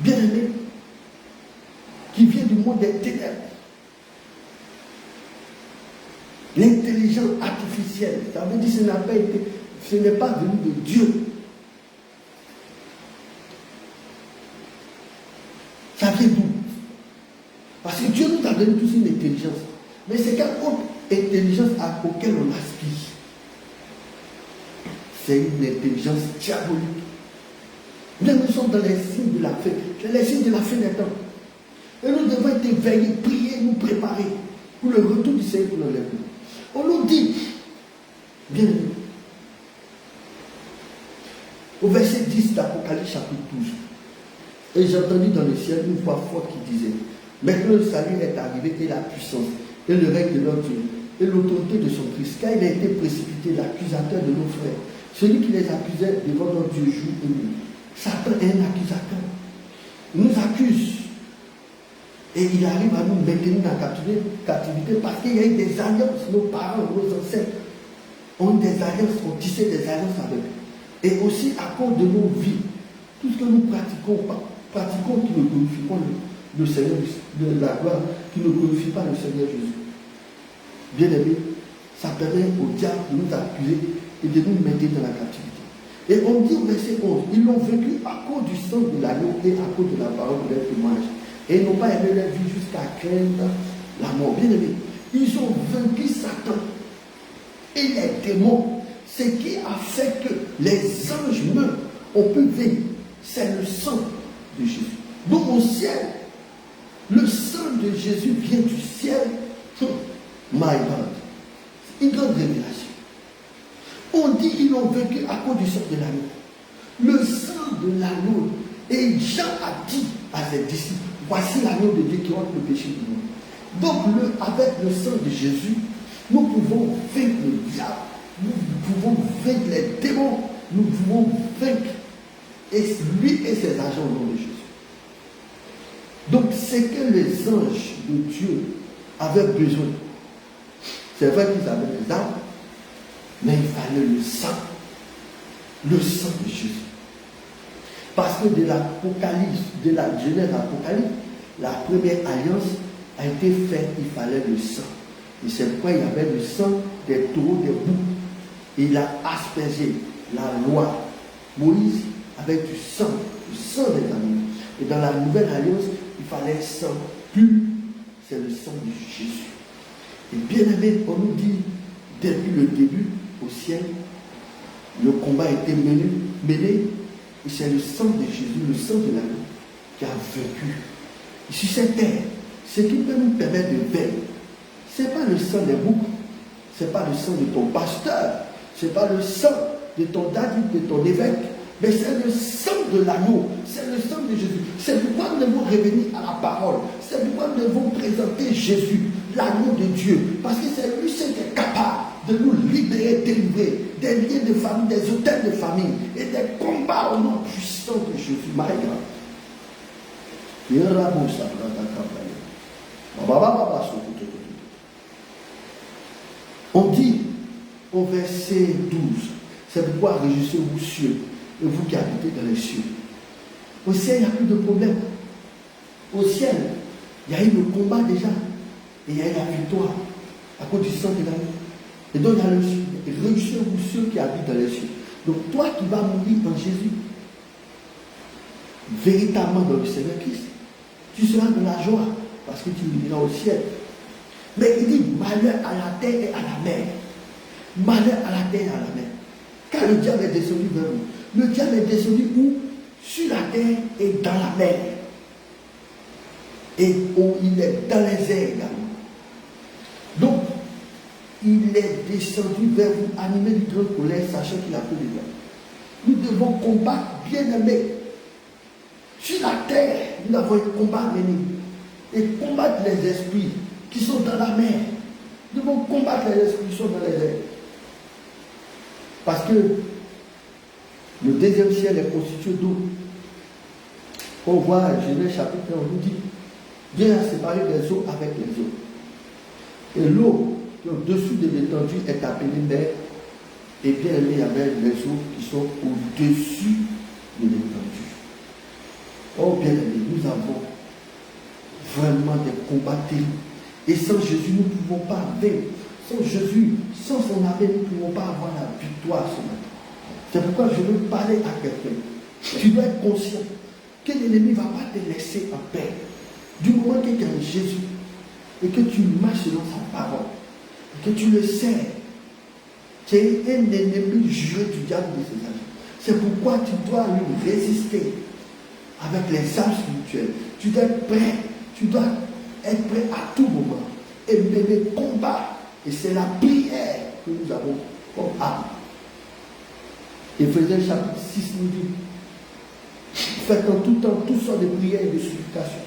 bien aimée, qui vient du monde des ténèbres. L'intelligence artificielle, ça veut dire que ce n'est pas venu de Dieu. Ça vient d'où? Parce que Dieu nous a donné tous une intelligence. Mais c'est quelle autre intelligence auquel on aspire? C'est une intelligence diabolique. Nous sommes dans les signes de la fin. C'est les signes de la fin des temps. Et nous devons être éveillés, prier, nous préparer pour le retour du Seigneur pour l'enlèvement. On nous dit, bien aimé, au verset 10 d'Apocalypse chapitre 12, et j'ai entendu dans le ciel une voix forte qui disait, maintenant le salut est arrivé et la puissance, et le règne de notre Dieu, et l'autorité de son Christ, car il a été précipité, l'accusateur de nos frères, celui qui les accusait devant notre Dieu jour et nuit. Satan est un accusateur. Il nous accuse. Et il arrive à nous maintenir dans la captivité parce qu'il y a eu des alliances. Nos parents, nos ancêtres ont des alliances, ont tissé des alliances avec eux. Et aussi à cause de nos vies, tout ce que nous pratiquons qui ne glorifie pas le Seigneur de la gloire, qui ne glorifie pas le Seigneur Jésus. Bien aimé, ça permet au diable de nous accuser et de nous maintenir dans la captivité. Et on dit au verset 11, ils l'ont vaincu à cause du sang de l'agneau et à cause de la parole de leur témoignage. Et ils n'ont pas aimé leur vie jusqu'à craindre la mort. Bien aimé, ils ont vaincu Satan et les démons. Ce qui a fait que les anges meurent, on peut vivre, c'est le sang de Jésus. Donc au ciel, le sang de Jésus vient du ciel. My God. Une grande révélation. On dit qu'ils l'ont vaincu à cause du sang de l'agneau. Le sang de l'agneau. Et Jean a dit à ses disciples, voici l'agneau de Dieu qui ôte le péché du monde. Donc avec le sang de Jésus, nous pouvons vaincre le diable, nous pouvons vaincre les démons, nous pouvons vaincre lui et ses agents au nom de Jésus. Donc c'est que les anges de Dieu avaient besoin. C'est vrai qu'ils avaient des armes, mais il fallait le sang de Jésus. Parce que de l'Apocalypse, de la Genèse à l'Apocalypse, la première alliance a été faite, il fallait le sang. Et c'est pourquoi il y avait le sang des taureaux, des boucs. Il a aspergé la loi Moïse avec du sang des agneaux. Et dans la nouvelle alliance, il fallait un sang pur, c'est le sang de Jésus. Et bien aimé, on nous dit, depuis le début, au ciel, le combat a été mené, et c'est le sang de Jésus, le sang de l'agneau, qui a vaincu. Et sur cette terre, ce qui peut nous permettre de vaincre, ce n'est pas le sang des boucs, ce n'est pas le sang de ton pasteur, ce n'est pas le sang de ton daddy, de ton évêque, mais c'est le sang de l'agneau, c'est le sang de Jésus. C'est pourquoi nous devons revenir à la parole, c'est pourquoi nous devons présenter Jésus, l'agneau de Dieu, parce que c'est lui qui est capable de nous libérer, délivrer des liens de famille, des hôtels de famille et des combats au nom puissant de Jésus. On dit au verset 12, c'est pourquoi réjouissez-vous cieux, et vous qui habitez dans les cieux. Au ciel, il n'y a plus de problème. Au ciel, il y a eu le combat déjà, et il y a eu la victoire à cause du sang de l'agneau. Et donc, il y a le ciel. Réjouissez-vous ceux qui habitent dans les cieux. Donc, toi qui vas mourir en Jésus, véritablement dans le Seigneur Christ, tu seras dans la joie, parce que tu iras au ciel. Mais il dit malheur à la terre et à la mer. Malheur à la terre et à la mer. Car le diable est descendu vers vous. Le diable est descendu où? Sur la terre et dans la mer. Et où il est dans les airs également. Donc, il est descendu vers vous, animé d'une grande colère, sachant qu'il a peu de temps. Nous devons combattre, bien aimés. Sur la terre, nous avons un combat mené. Et combattre les esprits qui sont dans la mer. Nous devons combattre les esprits qui sont dans les airs. Parce que le deuxième ciel est constitué d'eau. On voit Genèse chapitre 1, on nous dit, Dieu a séparé les eaux avec les eaux. Et l'eau qui est au-dessus de l'étendue est appelée mer. Et bien il y avait les eaux qui sont au-dessus de l'étendue. Oh bien aimé, nous avons vraiment des combats terribles. Et sans Jésus, nous ne pouvons pas vaincre. Sans Jésus, sans son amour, nous ne pouvons pas avoir la victoire ce matin. C'est pourquoi je veux parler à quelqu'un. Tu dois être conscient que l'ennemi ne va pas te laisser en paix. Du moment que tu es en Jésus et que tu marches selon sa parole, et que tu le sais, tu es un ennemi juré du diable de ses agents. C'est pourquoi tu dois lui résister avec les armes spirituelles. Tu dois être prêt. Tu dois être prêt à tout moment et mener combat. Et c'est la prière que nous avons comme arme. Éphésiens chapitre 6 nous dit, faites en tout temps toutes sortes de prières et de supplications.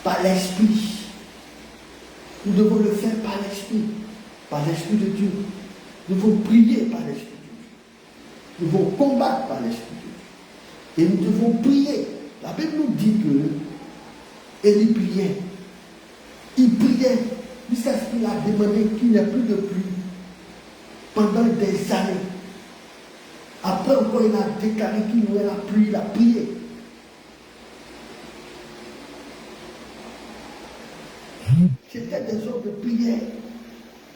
Par l'Esprit. Nous devons le faire par l'Esprit. Par l'Esprit de Dieu. Nous devons prier par l'Esprit de Dieu. Nous devons combattre par l'Esprit de Dieu. Et nous devons prier. La Bible nous dit que Élie priait. Il priait jusqu'à ce qu'il a demandé qu'il n'y ait plus de pluie pendant des années. Après encore, il a déclaré qu'il y aurait la pluie, il a prié. C'était des ordres de prière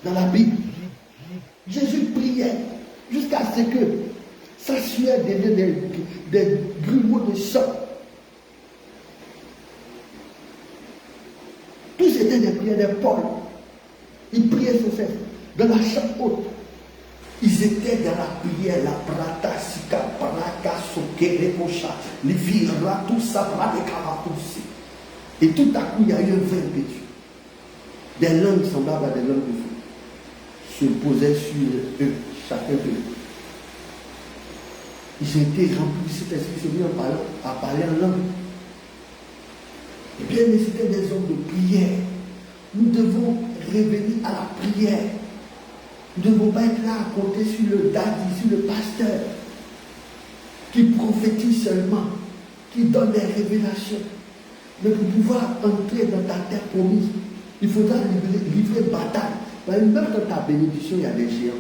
dans la Bible. Jésus priait jusqu'à ce que prières deviennent des grumeaux de sang. Tous étaient des prières de Paul. Ils priaient sans cesse. Dans la chambre haute, ils étaient dans la prière, la prata, sika, paraka, sokere, kocha, les vira, tout ça, et tout à coup, il y a eu un vin de Dieu. Des langues semblables à des langues de feu se posaient sur eux, chacun d'eux. Ils étaient remplis de cet esprit, se mis à parler en langue. Et bien, mais c'était des hommes de prière. Nous devons revenir à la prière. Nous ne devons pas être là à compter sur le daddy, sur le pasteur, qui prophétise seulement, qui donne des révélations. Mais pour pouvoir entrer dans ta terre promise, il faudra livrer bataille. Même dans ta bénédiction, il y a des géants.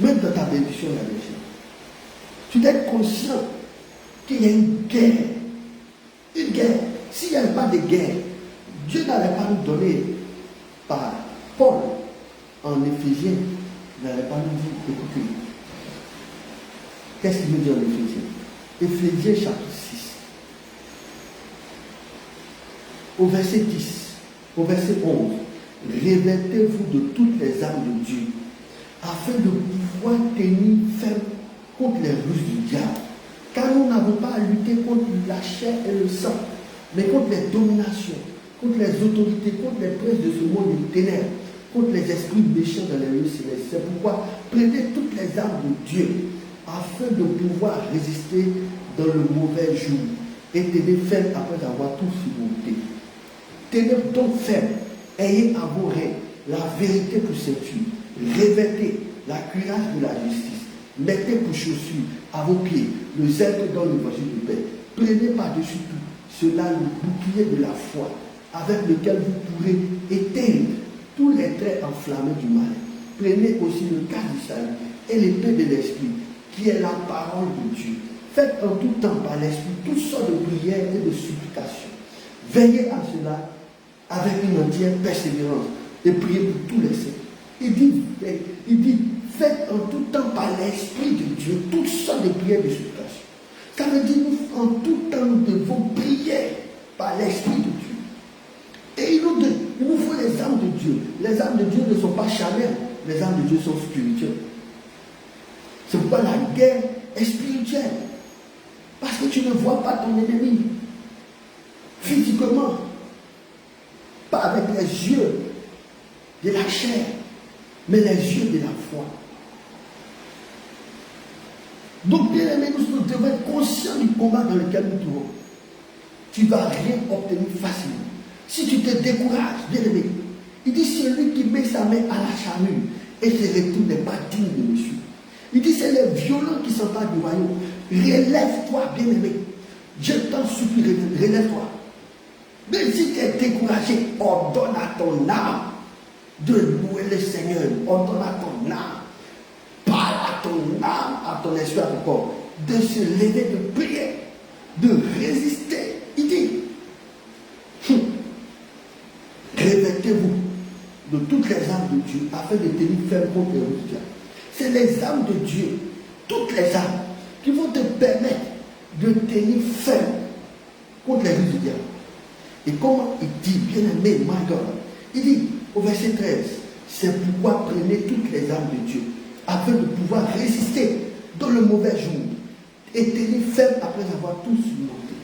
Même dans ta bénédiction, il y a des géants. Tu dois être conscient qu'il y a une guerre. Une guerre. S'il n'y avait pas de guerre, Dieu n'allait pas nous donner par Paul en Éphésiens. Il n'allait pas nous dire, écoutez, qu'est-ce qu'il veut dire en Éphésiens? Éphésiens chapitre 6. Au verset 10, au verset 11, revêtez-vous de toutes les armes de Dieu, afin de pouvoir tenir ferme contre les ruses du diable. Car nous n'avons pas à lutter contre la chair et le sang, mais contre les dominations, contre les autorités, contre les princes de ce monde de ténèbres, contre les esprits méchants dans les lieux célestes. C'est pourquoi prenez toutes les armes de Dieu, afin de pouvoir résister dans le mauvais jour, et tenez ferme après avoir tout surmonté. Tenez donc ferme, ayez à vos reins la vérité pour ceinture, revêtez la cuirasse de la justice, mettez pour chaussures à vos pieds le zèle dans l'évangile de paix. Prenez par-dessus tout cela le bouclier de la foi, avec lequel vous pourrez éteindre tous les traits enflammés du mal. Prenez aussi le casque du salut et l'épée de l'esprit, qui est la parole de Dieu. Faites en tout temps par l'esprit toutes sortes de prières et de supplications. Veillez à cela avec une entière persévérance et priez pour tous les saints. Il dit, faites en tout temps par l'Esprit de Dieu toutes sortes de prières et de supplications. Ça veut dire, en tout temps, nous devons prier par l'Esprit de Dieu. Et il nous faut les armes de Dieu. Les armes de Dieu ne sont pas charnelles, les armes de Dieu sont spirituelles. C'est pourquoi la guerre est spirituelle. Parce que tu ne vois pas ton ennemi physiquement, pas avec les yeux de la chair, mais les yeux de la foi. Donc, bien aimé, nous devons être conscients du combat dans lequel nous trouvons. Tu ne vas rien obtenir facilement. Si tu te décourages, bien aimé, il dit celui qui met sa main à la charrue et se retourne n'est pas digne de monsieur. Il dit c'est les violents qui s'emparent du royaume. Relève-toi, bien aimé. Je t'en supplie, relève-toi. Même si tu es découragé, ordonne à ton âme de louer le Seigneur. Ordonne à ton âme, parle à ton âme, à ton esprit, à ton corps, de se lever, de prier, de résister. Il dit, revêtez-vous de toutes les armes de Dieu afin de tenir ferme contre les ruses du diable. C'est les armes de Dieu, toutes les armes, qui vont te permettre de tenir ferme contre les ruses du diable. Et comment il dit, bien aimé, my God, il dit au verset 13, c'est pourquoi prenez toutes les armes de Dieu, afin de pouvoir résister dans le mauvais jour, et tenir ferme après avoir tout surmonté.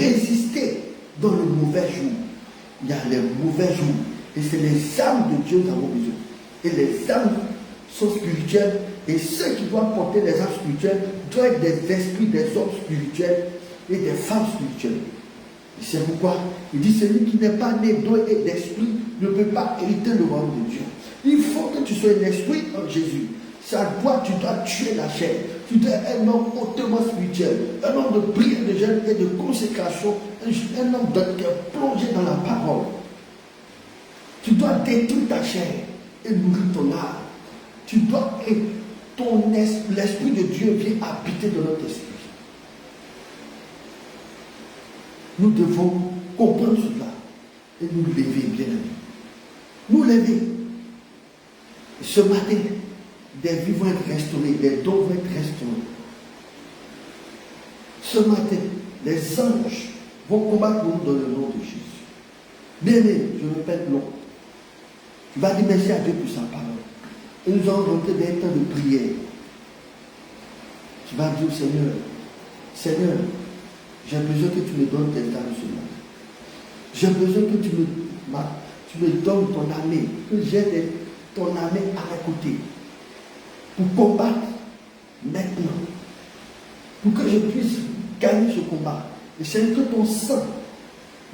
Résister dans le mauvais jour. Il y a les mauvais jours, et c'est les armes de Dieu que nous avons besoin. Et les armes sont spirituelles, et ceux qui doivent porter les armes spirituelles doivent être des esprits, des hommes spirituels et des femmes spirituelles. Et c'est pourquoi il dit celui qui n'est pas né d'eau et d'esprit ne peut pas hériter le royaume de Dieu. Il faut que tu sois un esprit en Jésus. Ça doit, tu dois tuer la chair. Tu dois être un homme hautement spirituel, un homme de prière, de jeûne et de consécration, un homme qui est plongé dans la parole. Tu dois détruire ta chair et nourrir ton âme. Tu dois, et l'esprit de Dieu vient habiter dans notre esprit. Nous devons comprendre cela et nous lever, bien aimés. Nous lever. Ce matin, Des vies vont être restaurées, des dons vont être restaurés. Ce matin, les anges vont combattre pour nous dans le nom de Jésus. Bien-aimé, je répète non. Tu vas dire merci à Dieu pour sa parole. Et nous allons rentrer dans un temps de prière. Tu vas dire au Seigneur, Seigneur, j'ai besoin que tu me donnes tes âmes ce matin. J'ai besoin que tu me donnes ton armée, que j'ai ton armée à mes côtés, pour combattre maintenant, pour que je puisse gagner ce combat. Et Seigneur, que ton sang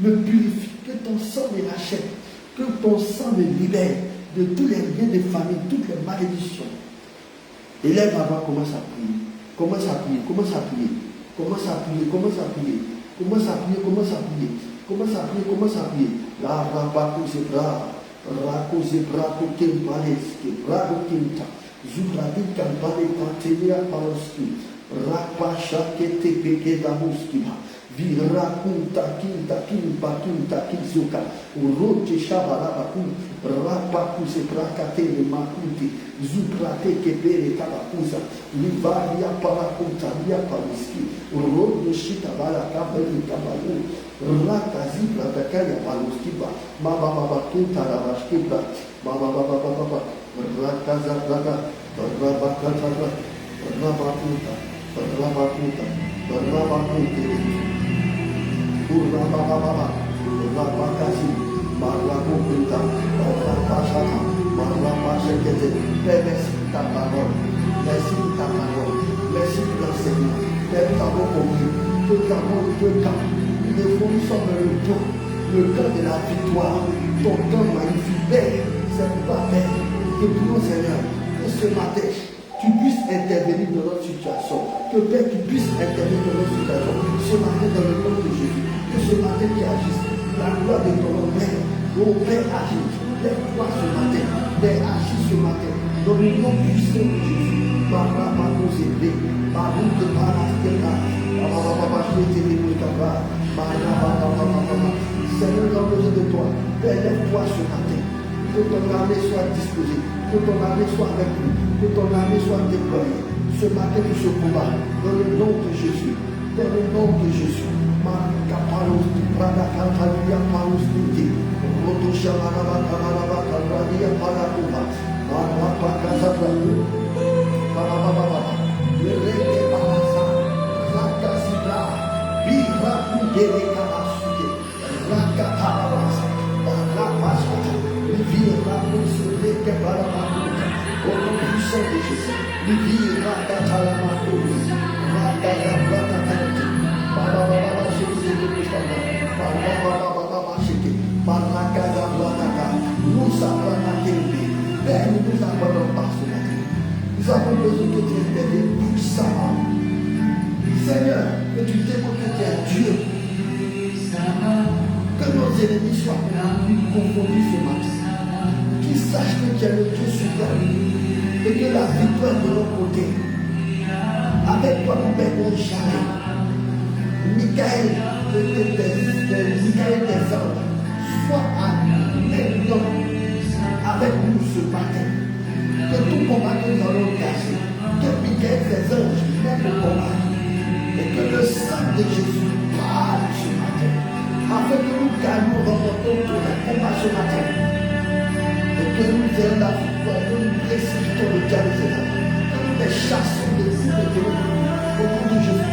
me purifie, que ton sang me rachète, que ton sang me libère de tous les liens de famille, toutes les malédictions. Élève à voir, commence à prier. Commence à prier, commence à prier. Commence à prier, commence à prier. Commence à prier, commence à prier. Commence à prier, commence à prier. La rabaco zebra, rako zebra kokem paleski, rako kemta, zubradi kampale kantelia paloski, rapasha kete peke damuskiba. Virakunta kinta kimpa kinta kizuka uroche shabarabaku rapaku se prakate makuti zuprate kebere kabakuza livaria parakunta lia paliski uroche shita bala kabeli kabalu rakazi pratakaya baluskiba baba baba kunta rabashkiba baba baba baba rakaza braga rabakata rabakunta rabakunta rabakunta Urna Baba, Urna Kasi, Marla Kupinta, Urna Pasaka, Marla Pasakete, merci ta parole, merci ta parole, merci ton Seigneur, Père, nous avons compris, tout avons deux camps, nous sommes le camp de la victoire, ton camp magnifique, Père, c'est pas Père, que nous Seigneur, que ce matin, tu puisses intervenir dans notre situation, que Père, tu puisses intervenir dans notre situation, ce matin dans le nom de Jésus. Que ce matin tu agisses, la gloire de ton nom, Père, oh Père agit, lève-toi ce matin, Père agit ce matin, dans le nom puissant de Jésus, Baba nous aider, Baba de Parastella, Baba je vais te Seigneur, nous avons besoin de toi, Père, lève-toi ce matin, que ton armée soit disposée, que ton armée soit avec nous, que ton armée soit déployée, ce matin pour ce combat, dans le nom de Jésus, dans le nom de Jésus. Kapalos, Prada Cantalia Palos Niti, Roto Shamanaba Kamanaba Kabradia Parakuba, Marapa Kazabra, Baba, Reke Palasa, Raka Sibra, Bira Kudere Kamasuke, Raka Parabasa, Rapasa, Livira Reke Paramakuka, au nom puissant de Jésus, Livira Katalamakuka, Raka Raka Père, nous nous abandonnons pas ce matin. Nous avons besoin que tu interviennes puissamment. Seigneur, que tu démontres que tu es Dieu. Que nos ennemis soient confondus ce matin. Qu'ils sachent que tu es le Dieu suprême. Et que la victoire de notre côté. Avec toi, nous perdons jamais. Michael des anges, soit à maintenant avec nous ce matin. Que tout combat que nous allons cacher, que Michael des anges mène le combat. Et que le sang de Jésus parle ce matin. Afin que nous gagnons, remportons tous les combats ce matin. Et que nous ayons la victoire, que nous précipitons le diable de Satan. Que nous les chassons de tous les démons. Au nom de Jésus.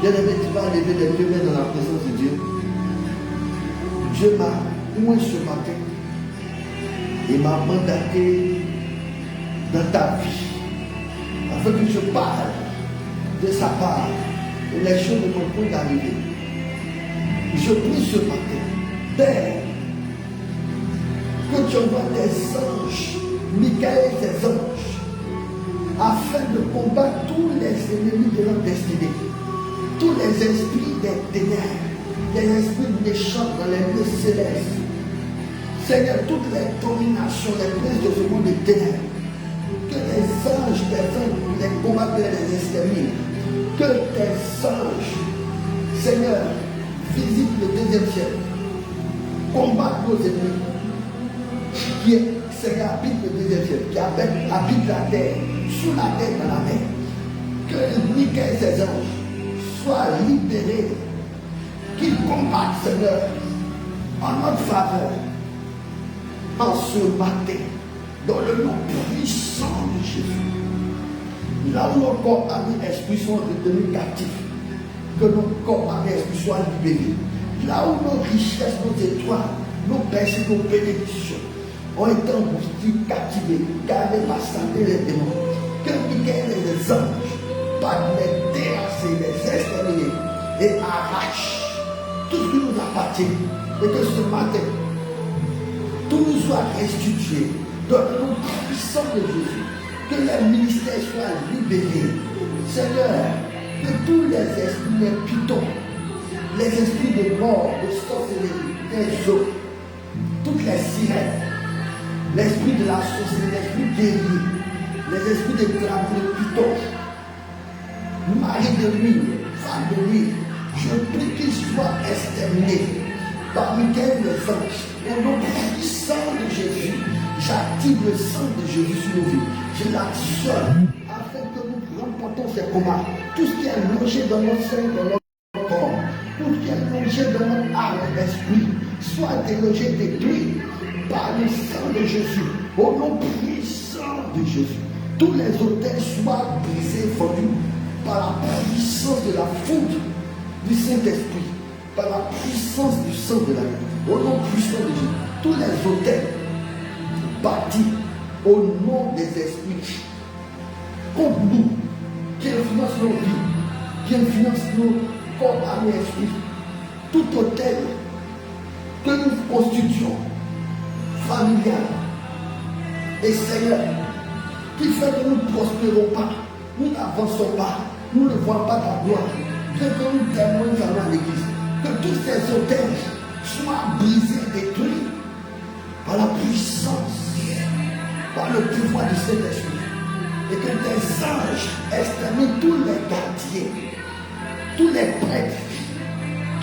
Bien-aimé, tu vas lever les deux mains dans la présence de Dieu. Dieu m'a oint ce matin et m'a mandaté dans ta vie afin que je parle de sa part et les choses ne vont pas arriver. Je prie ce matin, Père, que tu envoies des anges, Michael des anges, afin de combattre tous les ennemis de notre destinée, tous les esprits des ténèbres, les esprits méchants dans les lieux célestes. Seigneur, toutes les dominations, les prises de ce monde des ténèbres, que les anges, les combatteurs, les exterminent, que tes anges, Seigneur, visitent le deuxième ciel, combattent nos ennemis, qui, Seigneur, habite le deuxième ciel, qui habite la terre, sous la terre, dans la mer. Que Michael et ses anges soient libérés, qu'ils combattent, Seigneur, en notre faveur, en ce matin, dans le nom puissant de Jésus. Là où nos corps, âme et esprit sont retenus captifs, que nos corps, âme et esprit soient libérés. Là où nos richesses, nos étoiles, nos péchés, nos bénédictions ont été engloutis, captivés, gardés par Satan et les démons. Que Michael et les anges partent les terrasser, les exterminer et arrachent tout ce qui nous appartient. Et que ce matin, tout nous soit restitué dans le nom puissant de Jésus. Que les ministères soient libérés. Seigneur, que tous les esprits, les pitons, les esprits de mort, de sorcellerie, des eaux, toutes les sirènes, l'esprit de la sorcellerie, l'esprit guéri, les esprits de dragon, de pitons, mari de nuit, femme de nuit, je prie qu'ils soient exterminés par Michael les anges. Au nom puissant de Jésus, j'active le sang de Jésus sur nos vies. Je l'actionne afin que nous remportons ces combats. Tout ce qui est logé dans notre sein, dans notre corps, tout ce qui est logé dans notre âme et esprit, soit délogé, détruit par le sang de Jésus. Au nom puissant de Jésus, tous les autels soient brisés, fondus par la puissance de la foudre du Saint-Esprit, par la puissance du sang de la vie. Au nom puissant de Jésus, tous les autels bâtis au nom des esprits contre nous, qui influencent nos vies, qui influencent nos corps, âme et esprit, tout autel que nous constituons, familial et Seigneur, qui fait que nous ne prospérons pas, nous n'avançons pas, nous ne voyons pas ta gloire, que nous témoignons à l'église, que tous ces hôtels soient brisés, détruits par la puissance, par le pouvoir du Saint-Esprit, et que tes anges exterminent tous les gardiens, tous les prêtres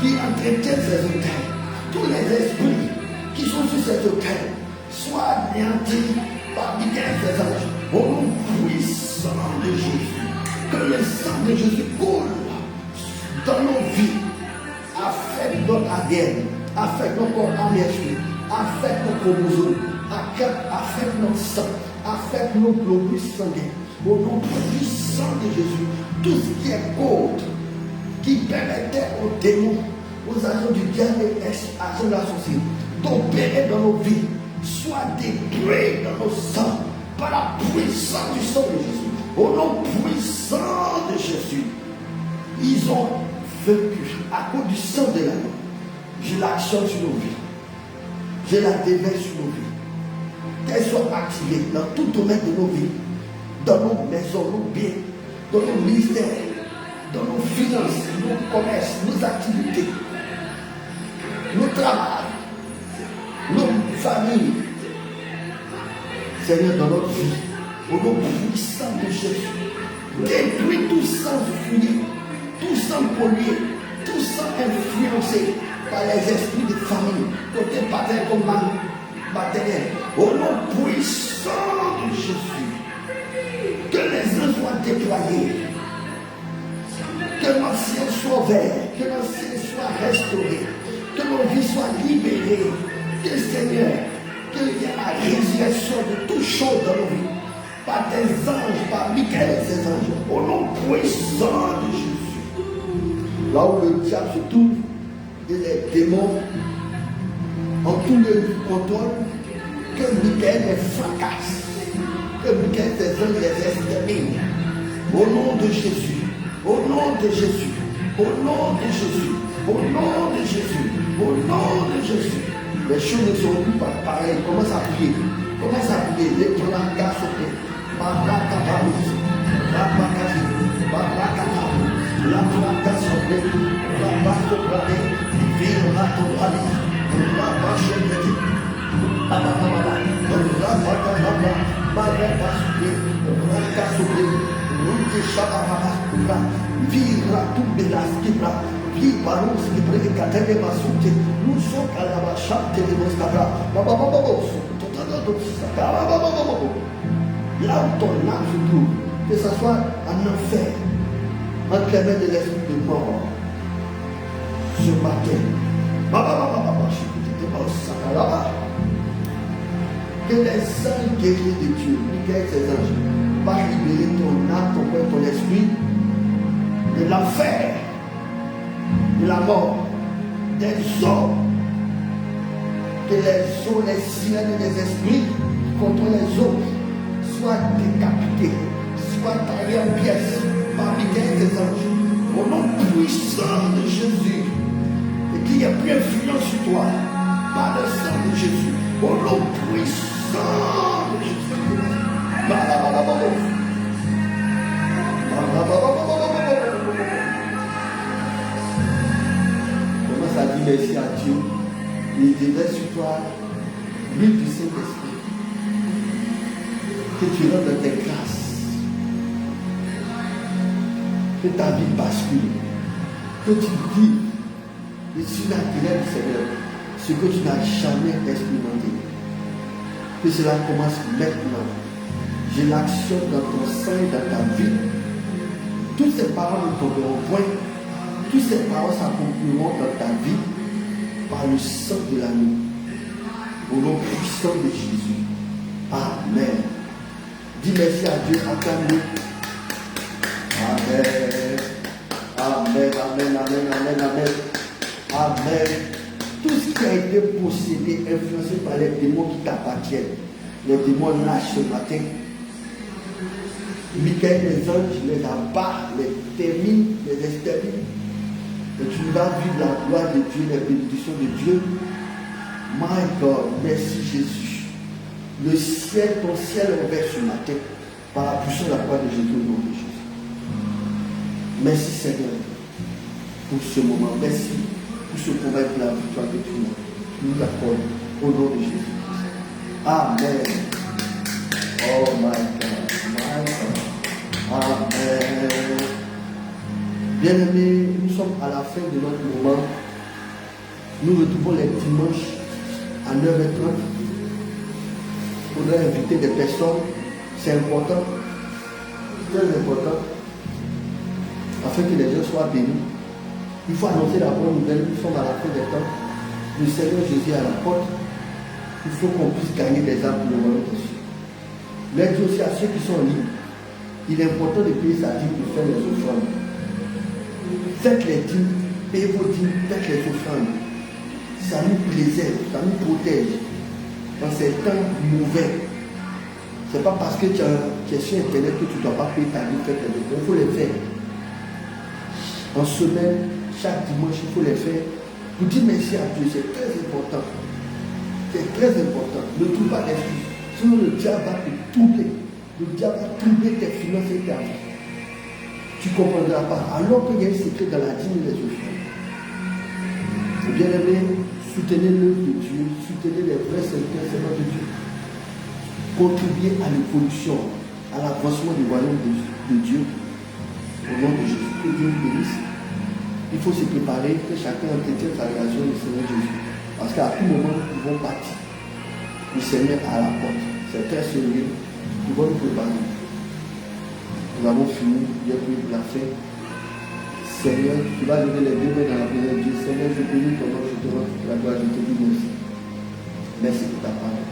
qui entretiennent ces hôtels, tous les esprits qui sont sur ces hôtels, soient anéantis par Michael et ses anges, au nom puissant de Jésus. Que le sang de Jésus coule dans nos vies, affecte notre ADN, affecte nos corps, âme et esprit, affecte nos chromosomes, affecte notre sang, affecte nos globules sanguins. Au nom puissant de Jésus, tout ce qui est contre, qui permettait aux démons, aux agents du diable et aux agents de la sorcellerie d'opérer dans nos vies, soit détruit dans nos sangs par la puissance du sang de Jésus. Au nom puissant de Jésus, ils ont vaincu à cause du sang de l'agneau. Je l'actionne sur nos vies. Je la déverse sur nos vies. Qu'elle soit activée dans tout domaine de nos vies, dans nos maisons, nos biens, dans nos ministères, dans nos finances, nos commerces, nos activités. travail, nos familles. Seigneur, dans notre vie, au nom puissant de Jésus, détruis tout sang fouillé, tout sang pollué, tout sang influencé par les esprits de famille, côté pater comme matériel. Au nom puissant de Jésus, que les uns soient déployés, que nos ciels soient verts, que nos ciels soient restaurés, que nos vies soient libérées, que Seigneur, qu'il y ait la résurrection de toutes choses dans nos vies, par tes anges, par Michael et ses anges, au nom puissant de Jésus. Là où le diable se trouve, et les démons en tout le contrôle, que Michael les fracasse, que Michael et ses anges les exterminent. Au nom de Jésus, au nom de Jésus, au nom de Jésus, au nom de Jésus, au nom de Jésus. Les choses ne sont plus pareilles. Commence à prier. Commence à prier. Les tonaka sauter. Barakabarus. Rabakasi. Barakataru. La tonaka sauter. Rabakobrade. Viratorali. Rabachemeti. Abababa. Rabakababa. Barakasuke. Rakasuke. Ruki Shabababa. Viratumbelas. Barus qui brille Katene Masuke, nous sommes à la Bachate de Moscabra, là où ton âme se trouve, que ce soit en enfer, entre les mains de l'esprit de mort, ce matin, que les anges guerriers de Dieu, Michael et ses anges, va libérer ton âme, ton cœur, ton esprit de l'enfer, de la mort, des eaux, que les eaux, les sirènes et les esprits contre les eaux soient décapités, soient taillés en pièces par Michael et ses anges, au nom puissant de Jésus, et qu'il n'y ait plus influence sur toi, par le sang de Jésus, au nom puissant de Jésus. Commence à dire merci à Dieu. Il déverse sur toi l'huile du Saint-Esprit. Que tu rentres dans tes grâces. Que ta vie bascule. Que tu vives le surnaturel du Seigneur. Ce que tu n'as jamais expérimenté. Que cela commence maintenant. Je l'actionne dans ton sein et dans ta vie. Toutes ces paroles ne tomberont point. Toutes ces paroles s'accompliront dans ta vie par le sang de l'agneau. Au nom puissant de Jésus. Amen. Dis merci à Dieu, acclame-le. Amen. Amen, amen, amen, amen, amen. Amen. Tout ce qui a été possédé, influencé par les démons qui t'appartiennent, les démons lâches ce matin. Michael, les anges, les abattent, les terminent, les exterminent. Et tu vas vivre la gloire de Dieu, les bénédictions de Dieu. My God, merci Jésus. Le ciel, ton ciel est ouvert ce matin par la puissance de la croix de Jésus au nom de Jésus. Merci Seigneur pour ce moment. Merci pour ce combat de la victoire que tu nous accordes au nom de Jésus. Amen. Oh my God, my God. Amen. Bien-aimés, nous sommes à la fin de notre moment. Nous retrouvons les dimanches à 9h30. Il faudrait inviter des personnes. C'est important, très important, afin que les gens soient bénis. Il faut annoncer la bonne nouvelle. Nous sommes à la fin des temps. Le Seigneur Jésus est à la porte. Il faut qu'on puisse gagner des âmes pour le royaume des cieux. Mais dit aussi à ceux qui sont libres, il est important de payer sa dîme pour faire les offrandes. Faites les dîmes, payez vos dîmes, faites les offrandes. Ça nous préserve, ça nous protège dans ces temps mauvais. Ce n'est pas parce que tu es sur Internet que tu ne dois pas payer ta dîme, faire tes offrandes. Il faut les faire. En semaine, chaque dimanche, il faut les faire. Pour dire merci à Dieu, c'est très important. C'est très important. Ne trouve pas d'excuses. Sinon le diable va te troubler. Le diable va troubler tes finances et ta vie. Tu ne comprendras pas. Alors qu'il y a un secret dans la dîme des offrandes. Bien-aimé, Soutenez l'œuvre de Dieu, soutenez les vrais serviteurs de Dieu. Contribuez à l'évolution, à l'avancement du royaume de Dieu. Au nom de Jésus, que Dieu nous bénisse. Il faut se préparer, que chacun entretienne sa relation avec le Seigneur Jésus. Parce qu'à tout moment, nous pouvons partir. Le Seigneur est à la porte. C'est très sérieux. Nous devons nous préparer. Nous avons fini. Dieu pour la fin. Seigneur, tu vas lever les deux mains dans la présence de Dieu. Seigneur, je bénis ton nom, je te rends toute la gloire, je te dis merci. Merci pour ta parole.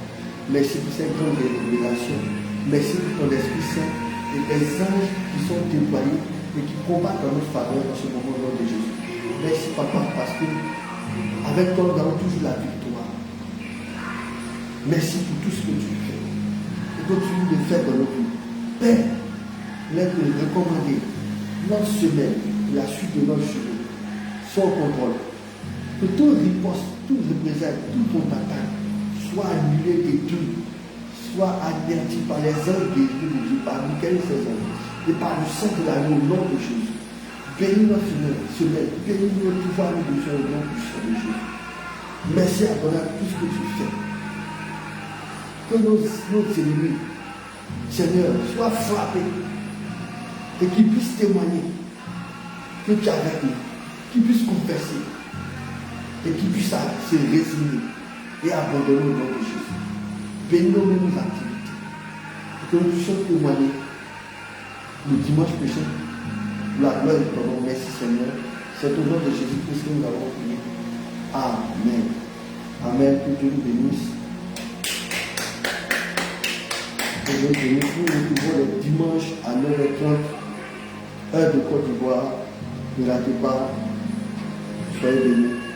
Merci pour cette grande révélation. Merci pour ton Esprit Saint et les anges qui sont déployés et qui combattent dans notre faveur dans ce moment au nom de Jésus. Merci Papa, parce que avec toi nous avons toujours la victoire. Merci pour tout ce que tu fais. Et continue de faire dans nos vies. Père, l'aide de recommander notre semaine, la suite de notre chemin, sans contrôle. Que tout riposte, tout représailles, tout contre-attaque soit annulé, détruit, soit anéanti par les anges de Dieu, par Michael et ses anges, et par le sang de l'agneau au nom de Jésus. Bénis notre semaine, bénis notre pouvoir, nous besoin au nom puissant de Jésus. Merci à toi pour tout ce que tu fais. Que nos ennemis, Seigneur, soient frappés et qu'ils puissent témoigner que tu es avec nous, qu'ils puissent confesser et qu'ils puissent se résigner et abandonner au nom de Jésus. Bénis-nous nos activités et que nous puissions témoigner le dimanche prochain. La gloire de ton nom. Merci Seigneur. C'est au nom de Jésus-Christ que nous avons prié. Amen. Amen. Que Dieu nous bénisse. Que Dieu nous bénisse. Nous nous retrouvons le dimanche à 9h30, heure de Côte d'Ivoire. Ne ratez pas. Soyez bénis.